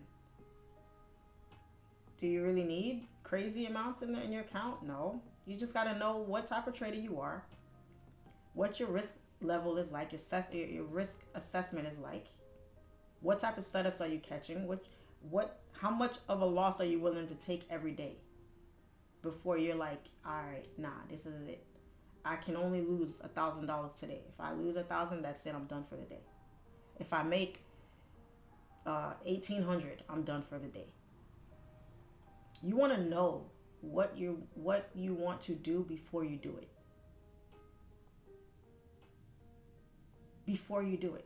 A: do you really need crazy amounts in your account? No. You just got to know what type of trader you are, what your risk level is like, your risk assessment is like, what type of setups are you catching, how much of a loss are you willing to take every day before you're like, all right, nah, this is it. I can only lose $1,000 today. If I lose 1,000, that's it. I'm done for the day. If I make 1,800, I'm done for the day. You want to know what you want to do before you do it. Before you do it.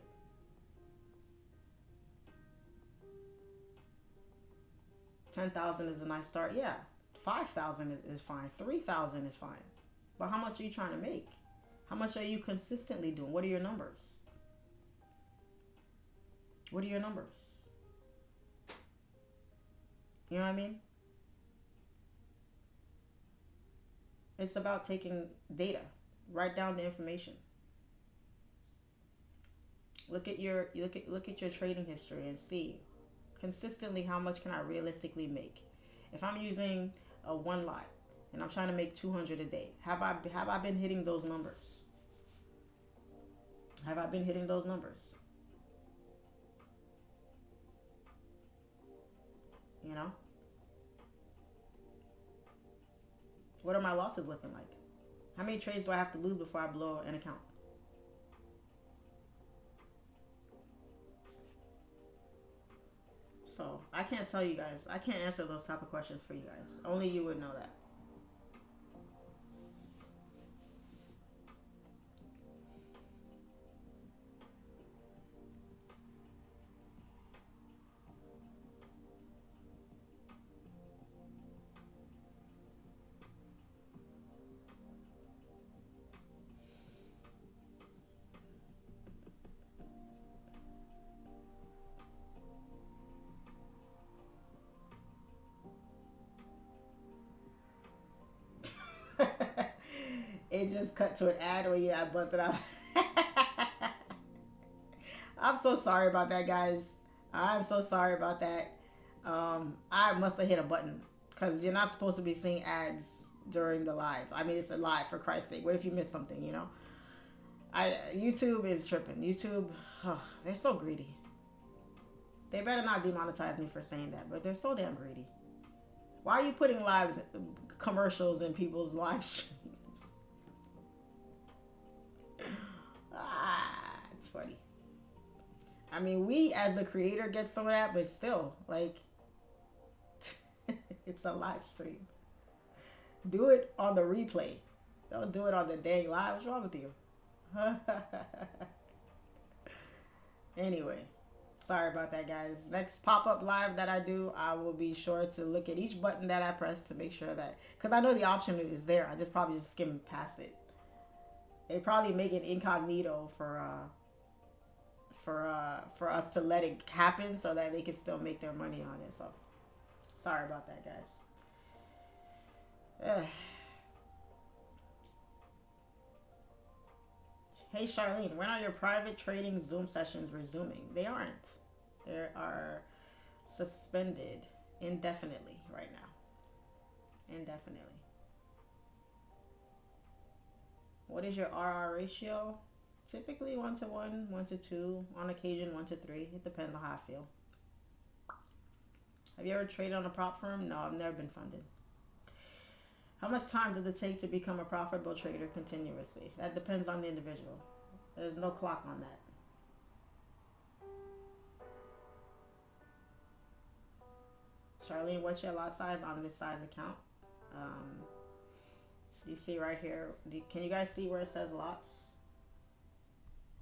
A: 10,000 is a nice start. Yeah. 5,000 is fine. 3,000 is fine. But how much are you trying to make? How much are you consistently doing? What are your numbers? What are your numbers? You know what I mean? It's about taking data. Write down the information. Look at your trading history and see consistently how much can I realistically make. If I'm using a one lot and I'm trying to make 200 a day, have I been hitting those numbers? Have I been hitting those numbers? You know? What are my losses looking like? How many trades do I have to lose before I blow an account? So I can't tell you guys. I can't answer those type of questions for you guys. Only you would know that. It just cut to an ad where I busted out. I'm so sorry about that, guys. I'm so sorry about that. I must have hit a button because you're not supposed to be seeing ads during the live. I mean, it's a live, for Christ's sake. What if you miss something, you know? YouTube is tripping. YouTube, oh, they're so greedy. They better not demonetize me for saying that, but they're so damn greedy. Why are you putting live commercials in people's live streams? It's funny. I mean, we as the creator get some of that, but still, like, it's a live stream. Do it on the replay. Don't do it on the dang live. What's wrong with you? Anyway, sorry about that, guys. Next pop-up live that I do, I will be sure to look at each button that I press to make sure that, because I know the option is there. I just probably just skim past it. They probably make it incognito for us to let it happen so that they can still make their money on it. So sorry about that, guys. Hey Charlene, when are your private trading Zoom sessions resuming? They aren't. They are suspended indefinitely right now. Indefinitely. What is your RR ratio? Typically 1 to 1, 1 to 2, on occasion 1 to 3. It depends on how I feel. Have you ever traded on a prop firm? No, I've never been funded. How much time does it take to become a profitable trader continuously? That depends on the individual. There's no clock on that. Charlene, what's your lot size on this size account? You see right here. Can you guys see where it says lots?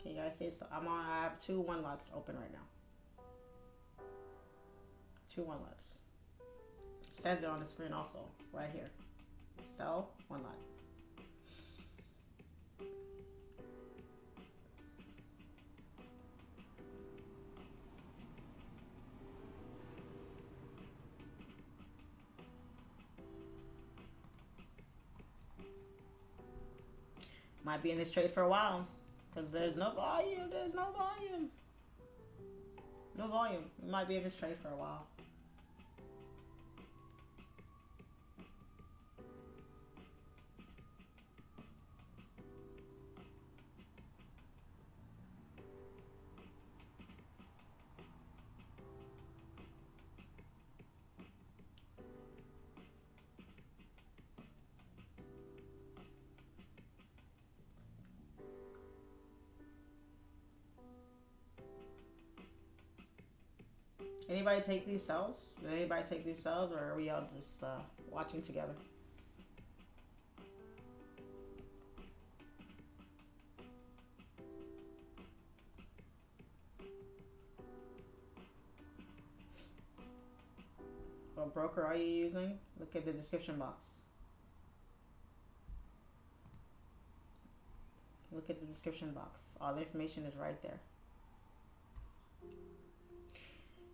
A: Can you guys see it? So I have 2 1 lots open right now. 2 1 lots. It says it on the screen also, right here. Sell 1 lot. Might be in this trade for a while because there's no volume. There's no volume. No volume. We might be in this trade for a while. Anybody take these cells? Did anybody take these cells, or are we all just watching together? What broker are you using? Look at the description box. Look at the description box. All the information is right there.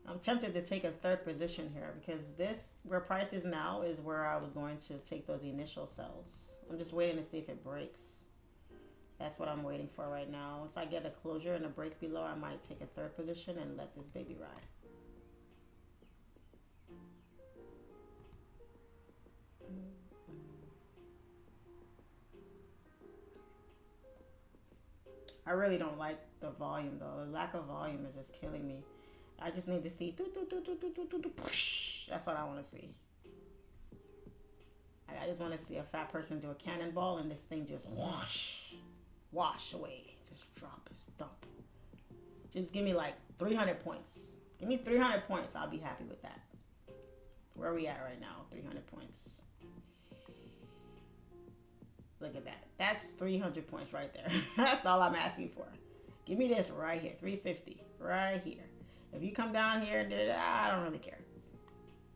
A: I'm tempted to take a third position here because this, where price is now, is where I was going to take those initial sells. I'm just waiting to see if it breaks. That's what I'm waiting for right now. Once I get a closure and a break below, I might take a third position and let this baby ride. I really don't like the volume though. The lack of volume is just killing me. I just need to see. That's what I want to see. I just want to see a fat person do a cannonball and this thing just wash away. Just drop, just dump. Just give me like 300 points. Give me 300 points. I'll be happy with that. Where are we at right now? 300 points. Look at that. That's 300 points right there. That's all I'm asking for. Give me this right here. 350 right here. If you come down here and do that, I don't really care.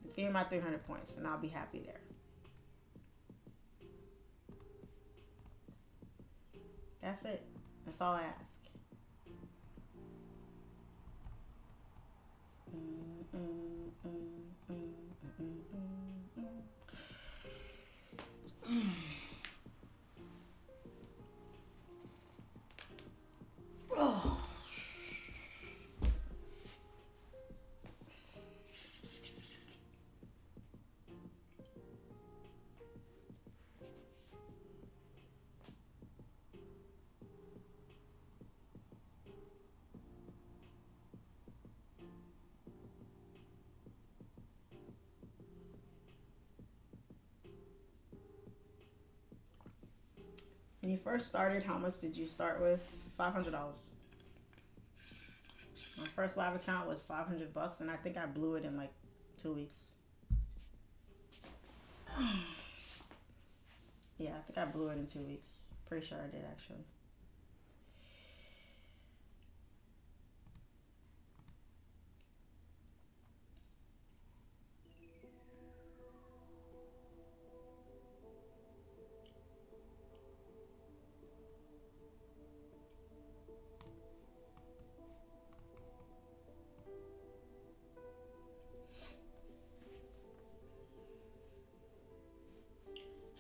A: Just give me my 300 points and I'll be happy there. That's it. That's all I ask. When you first started, how much did you start with? $500. My first live account was $500, and I think I blew it in like 2 weeks. Yeah, I think I blew it in 2 weeks. Pretty sure I did, actually.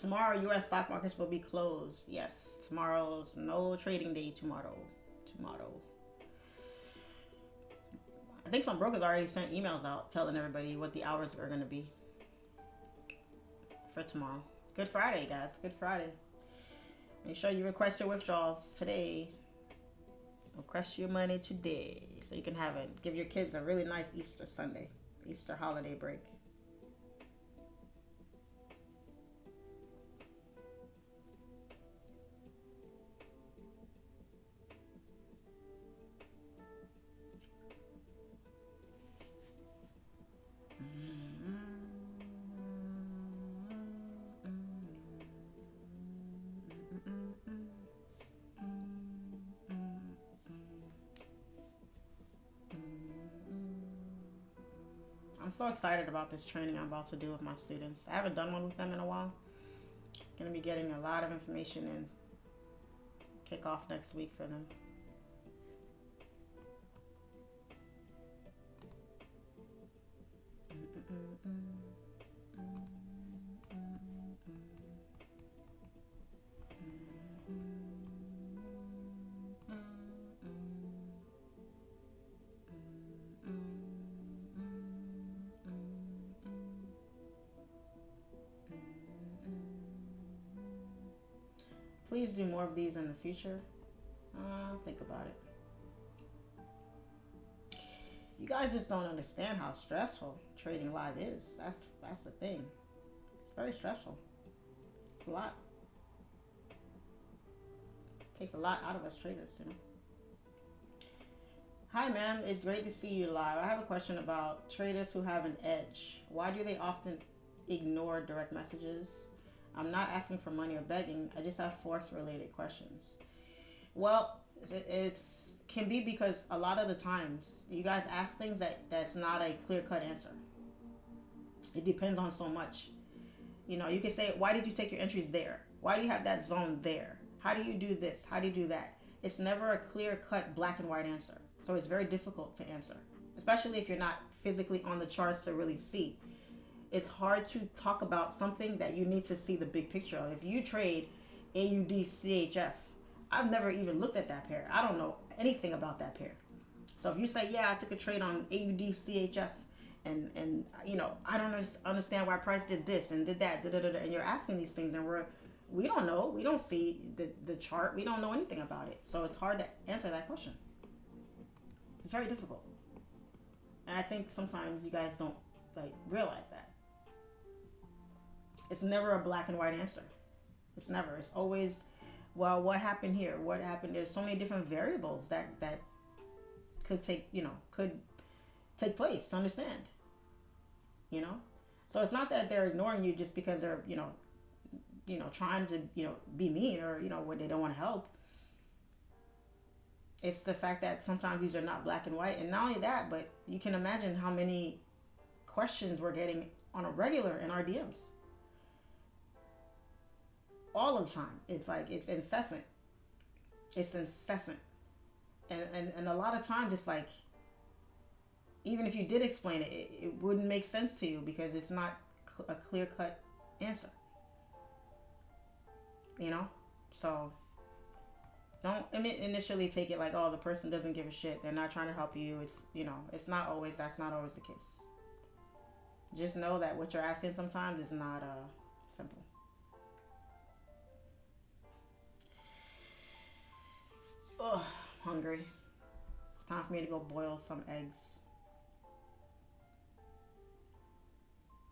A: Tomorrow, U.S. stock markets will be closed. Yes, tomorrow's no trading day tomorrow. I think some brokers already sent emails out telling everybody what the hours are going to be for tomorrow. Good Friday, guys. Good Friday. Make sure you request your withdrawals today. Request your money today so you can have it. Give your kids a really nice Easter Sunday, Easter holiday break. I'm so excited about this training I'm about to do with my students. I haven't done one with them in a while. Going to be getting a lot of information and kick off next week for them. Please do more of these in the future. Think about it. You guys just don't understand how stressful trading live is. That's the thing. It's very stressful. It's a lot. It takes a lot out of us traders, you know. Hi, ma'am. It's great to see you live. I have a question about traders who have an edge. Why do they often ignore direct messages? I'm not asking for money or begging. I just have Forex-related questions. Well, it's can be because a lot of the times you guys ask things that's not a clear-cut answer. It depends on so much. You know, you can say, why did you take your entries there? Why do you have that zone there? How do you do this? How do you do that? It's never a clear-cut black and white answer. So it's very difficult to answer, especially if you're not physically on the charts to really see. It's hard to talk about something that you need to see the big picture of. If you trade AUD CHF, I've never even looked at that pair. I don't know anything about that pair. So if you say, yeah, I took a trade on AUD CHF and you know, I don't understand why price did this and did that, and you're asking these things and we don't know. We don't see the chart. We don't know anything about it. So it's hard to answer that question. It's very difficult. And I think sometimes you guys don't realize that. It's never a black and white answer. It's never. It's always, well, what happened here? What happened? There's so many different variables that could take place to understand. You know? So it's not that they're ignoring you just because they're, trying to, be mean or, where they don't want to help. It's the fact that sometimes these are not black and white. And not only that, but you can imagine how many questions we're getting on a regular in our DMs. All the time. It's like, it's incessant. It's incessant. And a lot of times it's like, even if you did explain it, it wouldn't make sense to you because it's not a clear-cut answer. You know? So, don't initially take it like, oh, the person doesn't give a shit. They're not trying to help you. It's, that's not always the case. Just know that what you're asking sometimes is not simple. Ugh, hungry. It's time for me to go boil some eggs.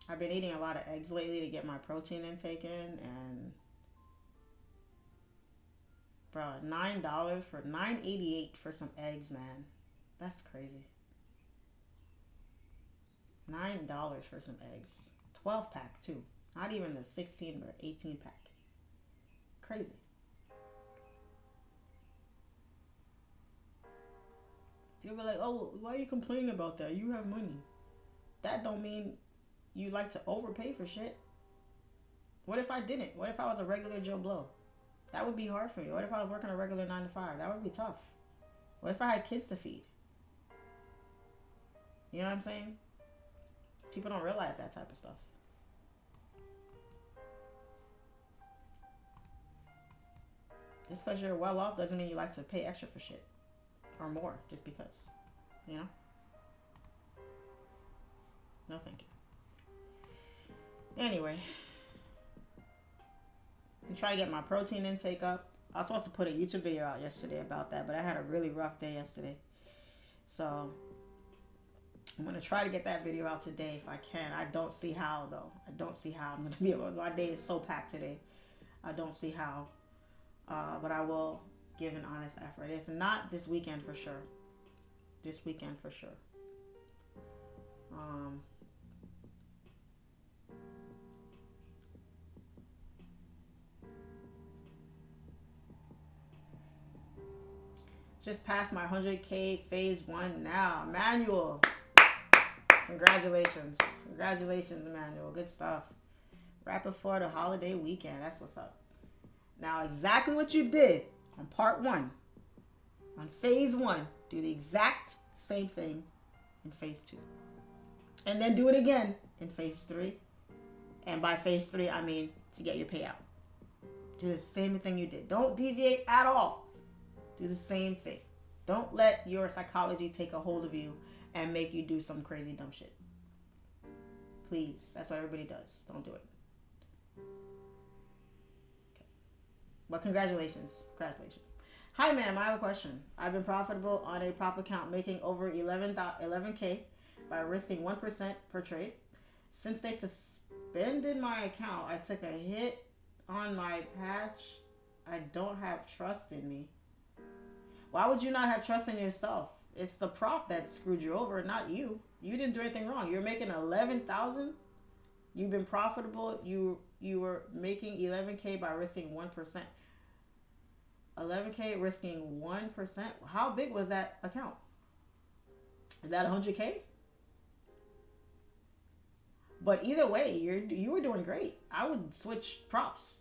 A: I've been eating a lot of eggs lately to get my protein intake in, and Bro, $9 for $9.88 for some eggs, man. That's crazy. $9 for some eggs. 12 pack too. Not even the 16 or 18 pack. Crazy. People be like, oh, why are you complaining about that? You have money. That don't mean you like to overpay for shit. What if I didn't? What if I was a regular Joe Blow? That would be hard for me. What if I was working a regular 9 to 5? That would be tough. What if I had kids to feed? You know what I'm saying? People don't realize that type of stuff. Just because you're well off doesn't mean you like to pay extra for shit. Or more, just because. You know? No thank you. Anyway. I'm trying to get my protein intake up. I was supposed to put a YouTube video out yesterday about that, but I had a really rough day yesterday. So, I'm going to try to get that video out today if I can. I don't see how, though. I don't see how I'm going to be able to. My day is so packed today. I don't see how. But I will give an honest effort. If not, this weekend for sure. This weekend for sure. Just passed my 100K phase 1 now. Emmanuel. Congratulations. Congratulations, Emmanuel. Good stuff. Right before the holiday weekend. That's what's up. Now, exactly what you did on part 1, on phase 1, do the exact same thing in phase 2. And then do it again in phase 3. And by phase 3, I mean to get your payout. Do the same thing you did. Don't deviate at all. Do the same thing. Don't let your psychology take a hold of you and make you do some crazy dumb shit. Please. That's what everybody does. Don't do it. Okay. But congratulations. Congratulations. Hi, ma'am. I have a question. I've been profitable on a prop account, making over 11K by risking 1% per trade. Since they suspended my account, I took a hit on my patch. I don't have trust in me. Why would you not have trust in yourself? It's the prop that screwed you over, not you. You didn't do anything wrong. You're making 11,000. You've been profitable. You were making 11K by risking 1%. 11K risking 1%. How big was that account? Is that 100K? But either way, you were doing great. I would switch props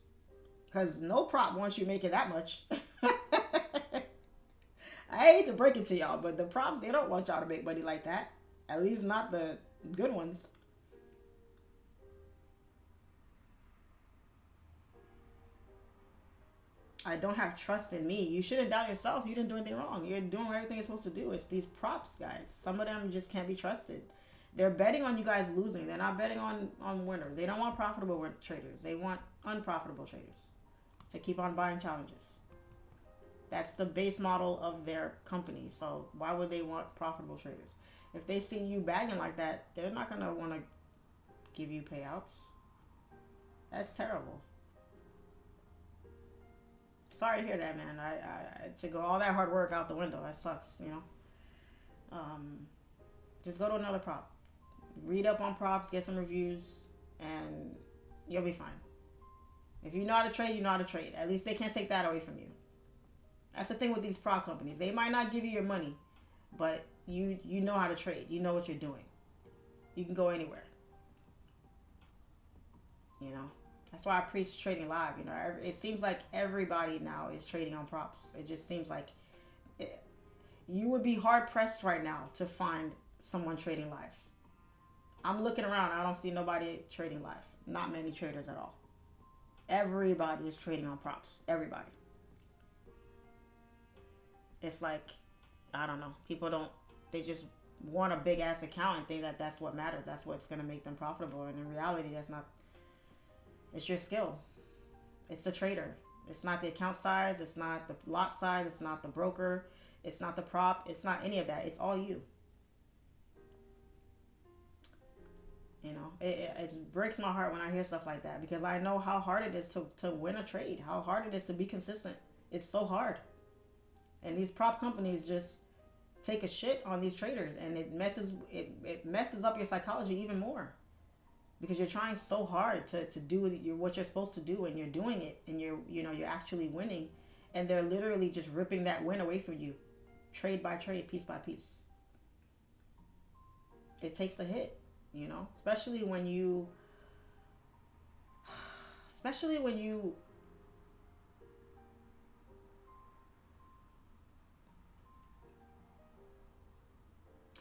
A: because no prop wants you making that much. I hate to break it to y'all, but the props, they don't want y'all to make money like that. At least not the good ones. I don't have trust in me. You shouldn't doubt yourself. You didn't do anything wrong. You're doing everything you're supposed to do. It's these props, guys. Some of them just can't be trusted. They're betting on you guys losing. They're not betting on winners. They don't want profitable traders. They want unprofitable traders to keep on buying challenges. That's the base model of their company. So why would they want profitable traders? If they see you bagging like that, they're not going to want to give you payouts. That's terrible. Sorry to hear that, man. I to go all that hard work out the window. That sucks, you know. Just go to another prop. Read up on props, get some reviews, and you'll be fine. If you know how to trade, you know how to trade. At least they can't take that away from you. That's the thing with these prop companies. They might not give you your money, but you know how to trade. You know what you're doing. You can go anywhere. You know? That's why I preach trading live. You know, it seems like everybody now is trading on props. It just seems like you would be hard pressed right now to find someone trading live. I'm looking around. I don't see nobody trading live. Not many traders at all. Everybody is trading on props. Everybody. It's like, I don't know. People they just want a big ass account and think that that's what matters. That's what's going to make them profitable. And in reality, that's not. It's your skill. It's the trader. It's not the account size. It's not the lot size. It's not the broker. It's not the prop. It's not any of that. It's all you. You know, it breaks my heart when I hear stuff like that because I know how hard it is to win a trade. How hard it is to be consistent It's so hard. And these prop companies just take a shit on these traders, and it messes up your psychology even more, because you're trying so hard to do what you're supposed to do, and you're doing it, and you're actually winning, and they're literally just ripping that win away from you, trade by trade, piece by piece. It takes a hit, especially when you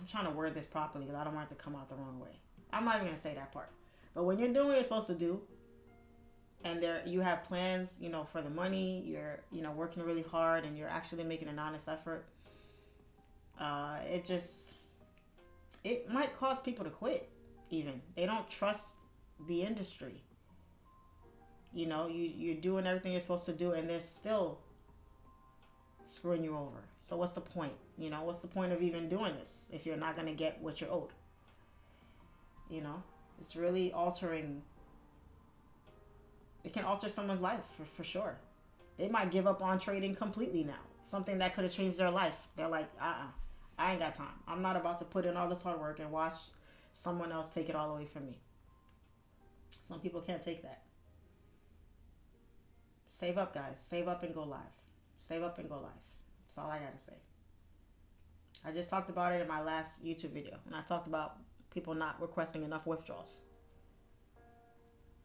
A: I'm trying to word this properly because I don't want it to come out the wrong way. I'm not even going to say that part. But when you're doing what you're supposed to do, and you have plans, for the money, you're, working really hard, and you're actually making an honest effort, it might cause people to quit, even. They don't trust the industry. You're doing everything you're supposed to do, and they're still screwing you over. So what's the point? What's the point of even doing this if you're not going to get what you're owed? It's really altering. It can alter someone's life for sure. They might give up on trading completely now. Something that could have changed their life. They're like, I ain't got time. I'm not about to put in all this hard work and watch someone else take it all away from me. Some people can't take that. Save up, guys. Save up and go live. Save up and go live. That's all I gotta say. I just talked about it in my last YouTube video, and I talked about people not requesting enough withdrawals.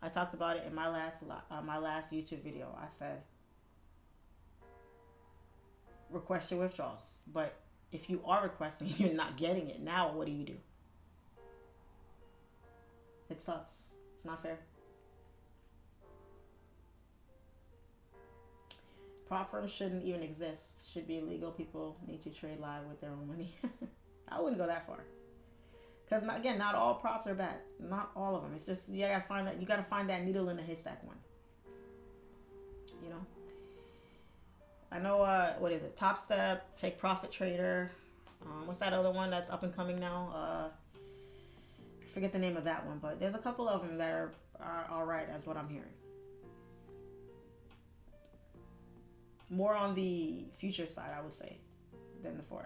A: I talked about it in my last YouTube video. I said, request your withdrawals, but if you are requesting, you're not getting it. Now, what do? It sucks. It's not fair. Prop firms shouldn't even exist. Should be illegal. People need to trade live with their own money. I wouldn't go that far. Because again, not all props are bad. Not all of them. It's just you gotta find that needle in the haystack one. I know. What is it? Top Step, Take Profit Trader. What's that other one that's up and coming now? I forget the name of that one, but there's a couple of them that are all right, as what I'm hearing. More on the future side, I would say, than the Forex.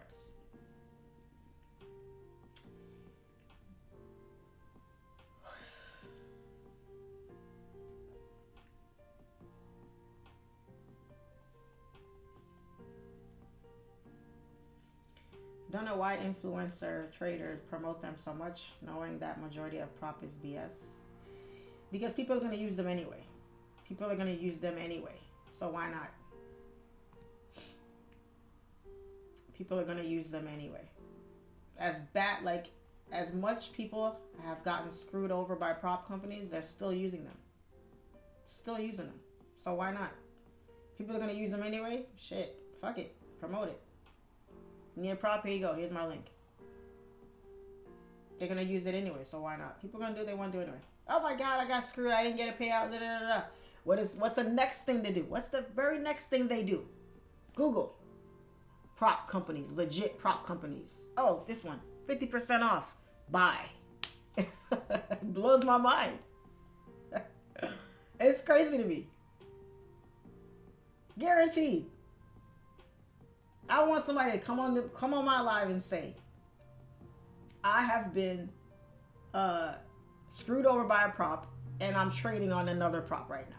A: Don't know why influencer traders promote them so much, knowing that majority of prop is BS. Because people are going to use them anyway. People are going to use them anyway. So why not? People are going to use them anyway. As much people have gotten screwed over by prop companies, they're still using them. Still using them. So why not? People are going to use them anyway? Shit. Fuck it. Promote it. Need a prop? Here you go. Here's my link. They're going to use it anyway, so why not? People are going to do what they want to do anyway. Oh my God, I got screwed. I didn't get a payout. Da, da, da, da. What's the next thing to do? What's the very next thing they do? Google. Prop companies. Legit prop companies. Oh, this one. 50% off. Buy. Blows my mind. It's crazy to me. Guaranteed. I want somebody to come on my live and say, I have been screwed over by a prop and I'm trading on another prop right now.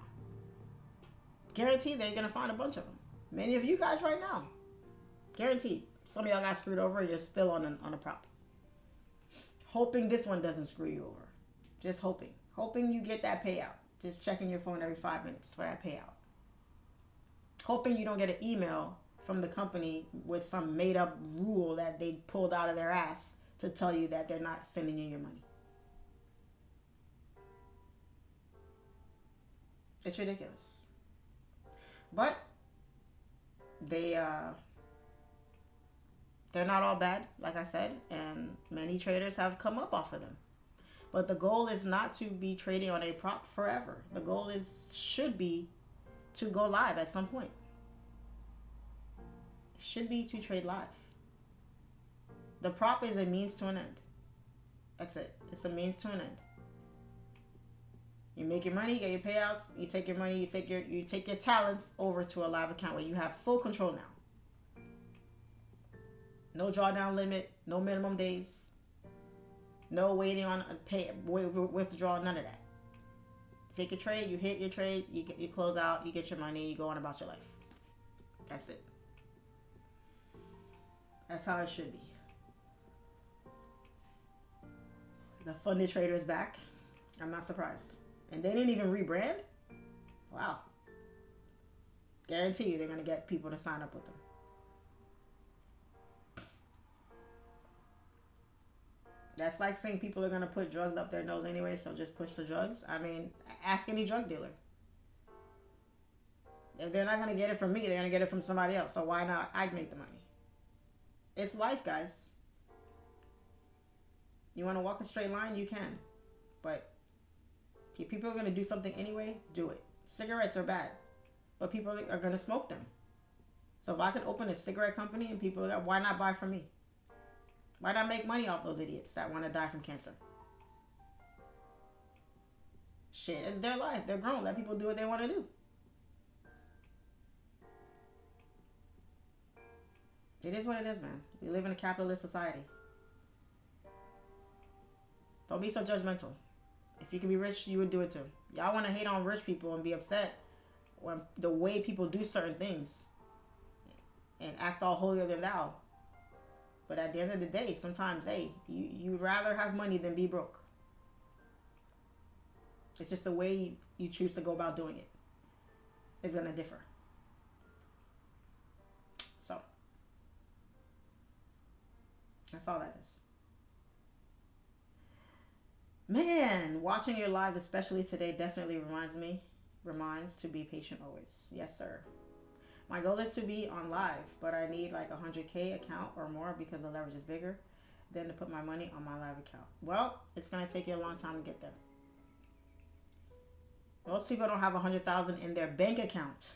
A: Guaranteed they're going to find a bunch of them. Many of you guys right now. Guaranteed. Some of y'all got screwed over and you're still on a prop. Hoping this one doesn't screw you over. Just hoping. Hoping you get that payout. Just checking your phone every 5 minutes for that payout. Hoping you don't get an email from the company with some made up rule that they pulled out of their ass to tell you that they're not sending you your money. It's ridiculous. But they're not all bad, like I said, and many traders have come up off of them. But the goal is not to be trading on a prop forever. The goal should be to go live at some point. Should be to trade live. The prop is a means to an end. That's it. It's a means to an end. You make your money, you get your payouts, you take your money, you take your talents over to a live account where you have full control now. No drawdown limit, no minimum days, no waiting on withdrawal, none of that. Take your trade, you hit your trade, you close out, you get your money, you go on about your life. That's it. That's how it should be. The funded trader is back. I'm not surprised. And they didn't even rebrand? Wow. Guarantee you they're going to get people to sign up with them. That's like saying people are going to put drugs up their nose anyway, so just push the drugs. I mean, ask any drug dealer. If they're not going to get it from me, they're going to get it from somebody else. So why not? I'd make the money. It's life, guys. You want to walk a straight line? You can. But if people are going to do something anyway, do it. Cigarettes are bad. But people are going to smoke them. So if I can open a cigarette company and people are like, why not buy from me? Why not make money off those idiots that want to die from cancer? Shit, it's their life. They're grown. Let people do what they want to do. It is what it is, man. We live in a capitalist society. Don't be so judgmental. If you can be rich, you would do it too. Y'all want to hate on rich people and be upset when the way people do certain things and act all holier than thou. But at the end of the day, sometimes, hey, you'd rather have money than be broke. It's just the way you choose to go about doing it is going to differ. So, that's all that is. Man, watching your lives, especially today, definitely reminds to be patient always. Yes, sir. My goal is to be on live, but I need like a 100K account or more because the leverage is bigger than to put my money on my live account. Well, it's going to take you a long time to get there. Most people don't have 100,000 in their bank account.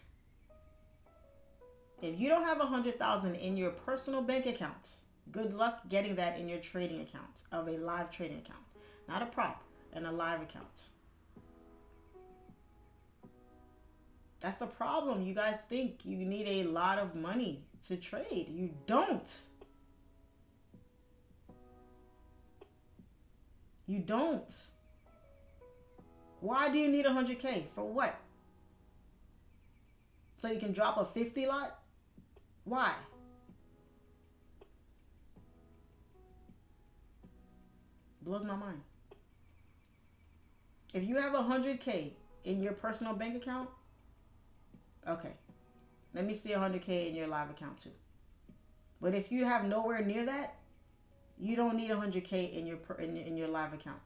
A: If you don't have 100,000 in your personal bank account, good luck getting that in your trading account of a live trading account. Not a prop, and a live account. That's the problem. You guys think you need a lot of money to trade. You don't. You don't. Why do you need 100K? For what? So you can drop a 50 lot? Why? Blows my mind. If you have 100K in your personal bank account, okay, let me see 100K in your live account too. But if you have nowhere near that, you don't need 100K in your live account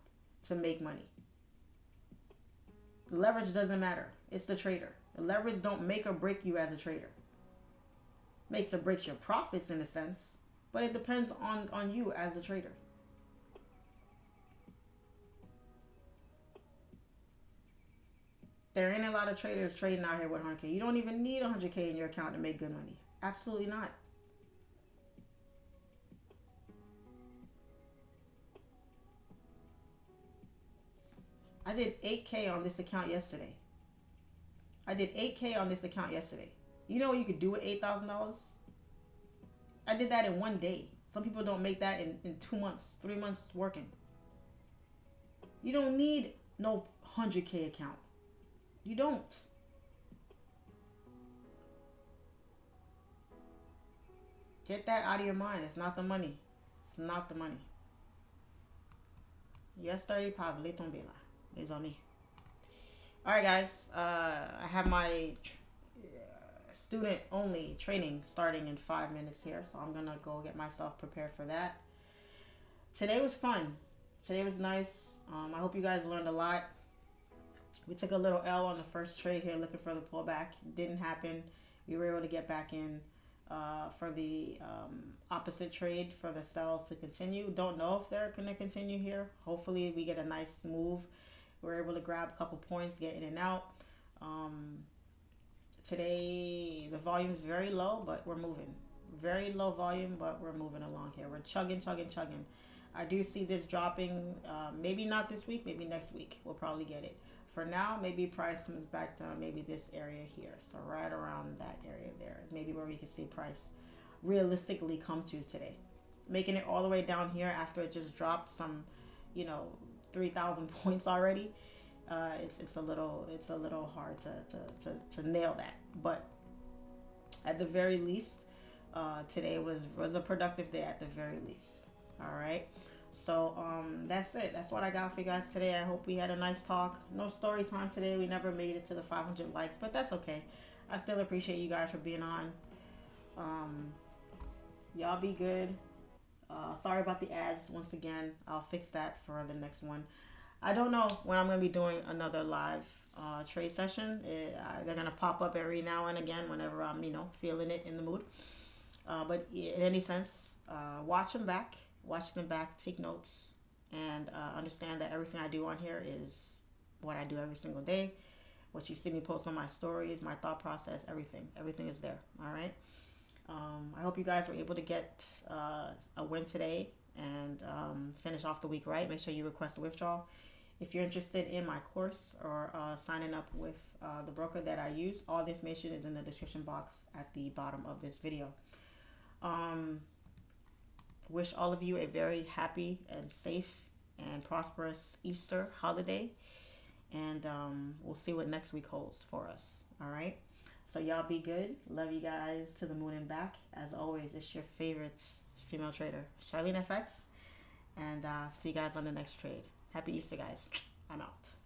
A: to make money. The leverage doesn't matter. It's the trader. The leverage don't make or break you as a trader. Makes or breaks your profits in a sense, but it depends on you as a trader. There ain't a lot of traders trading out here with 100K. You don't even need 100K in your account to make good money. Absolutely not. I did 8K on this account yesterday. You know what you could do with $8,000? I did that in one day. Some people don't make that in 2 months, 3 months working. You don't need no 100K account. You don't. Get that out of your mind. It's not the money. It's not the money. US30 probably tombé là. Les amis. Alright guys. I have my student only training starting in 5 minutes here. So I'm going to go get myself prepared for that. Today was fun. Today was nice. I hope you guys learned a lot. We took a little L on the first trade here looking for the pullback. Didn't happen. We were able to get back in for the opposite trade for the sells to continue. Don't know if they're going to continue here. Hopefully we get a nice move. We're able to grab a couple points, get in and out. Today the volume is very low, but we're moving. Very low volume, but we're moving along here. We're chugging. I do see this dropping, maybe not this week, maybe next week. We'll probably get it. for now, maybe price comes back to maybe this area here. So right around that area there is maybe where we can see price realistically come to today. Making it all the way down here after it just dropped some, you know, 3,000 points already. It's a little hard to nail that. But at the very least, today was a productive day at the very least. All right. So that's it. That's what I got for you guys today. I hope we had a nice talk. No story time today. We never made it to the 500 likes, but that's okay. I still appreciate you guys for being on. Y'all be good. Sorry about the ads once again. I'll fix that for the next one. I don't know when I'm going to be doing another live trade session. They're going to pop up every now and again whenever I'm, you know, feeling it in the mood. But in any sense, watch them back, take notes, and understand that everything I do on here is what I do every single day. What you see me post on my stories, my thought process, everything is there. All right. I hope you guys were able to get a win today and finish off the week right. Make sure you request a withdrawal. If you're interested in my course or signing up with the broker that I use, all the information is in the description box at the bottom of this video. Wish all of you a very happy and safe and prosperous Easter holiday. And we'll see what next week holds for us. All right. So y'all be good. Love you guys to the moon and back. As always, it's your favorite female trader, Charlene FX. And see you guys on the next trade. Happy Easter, guys. I'm out.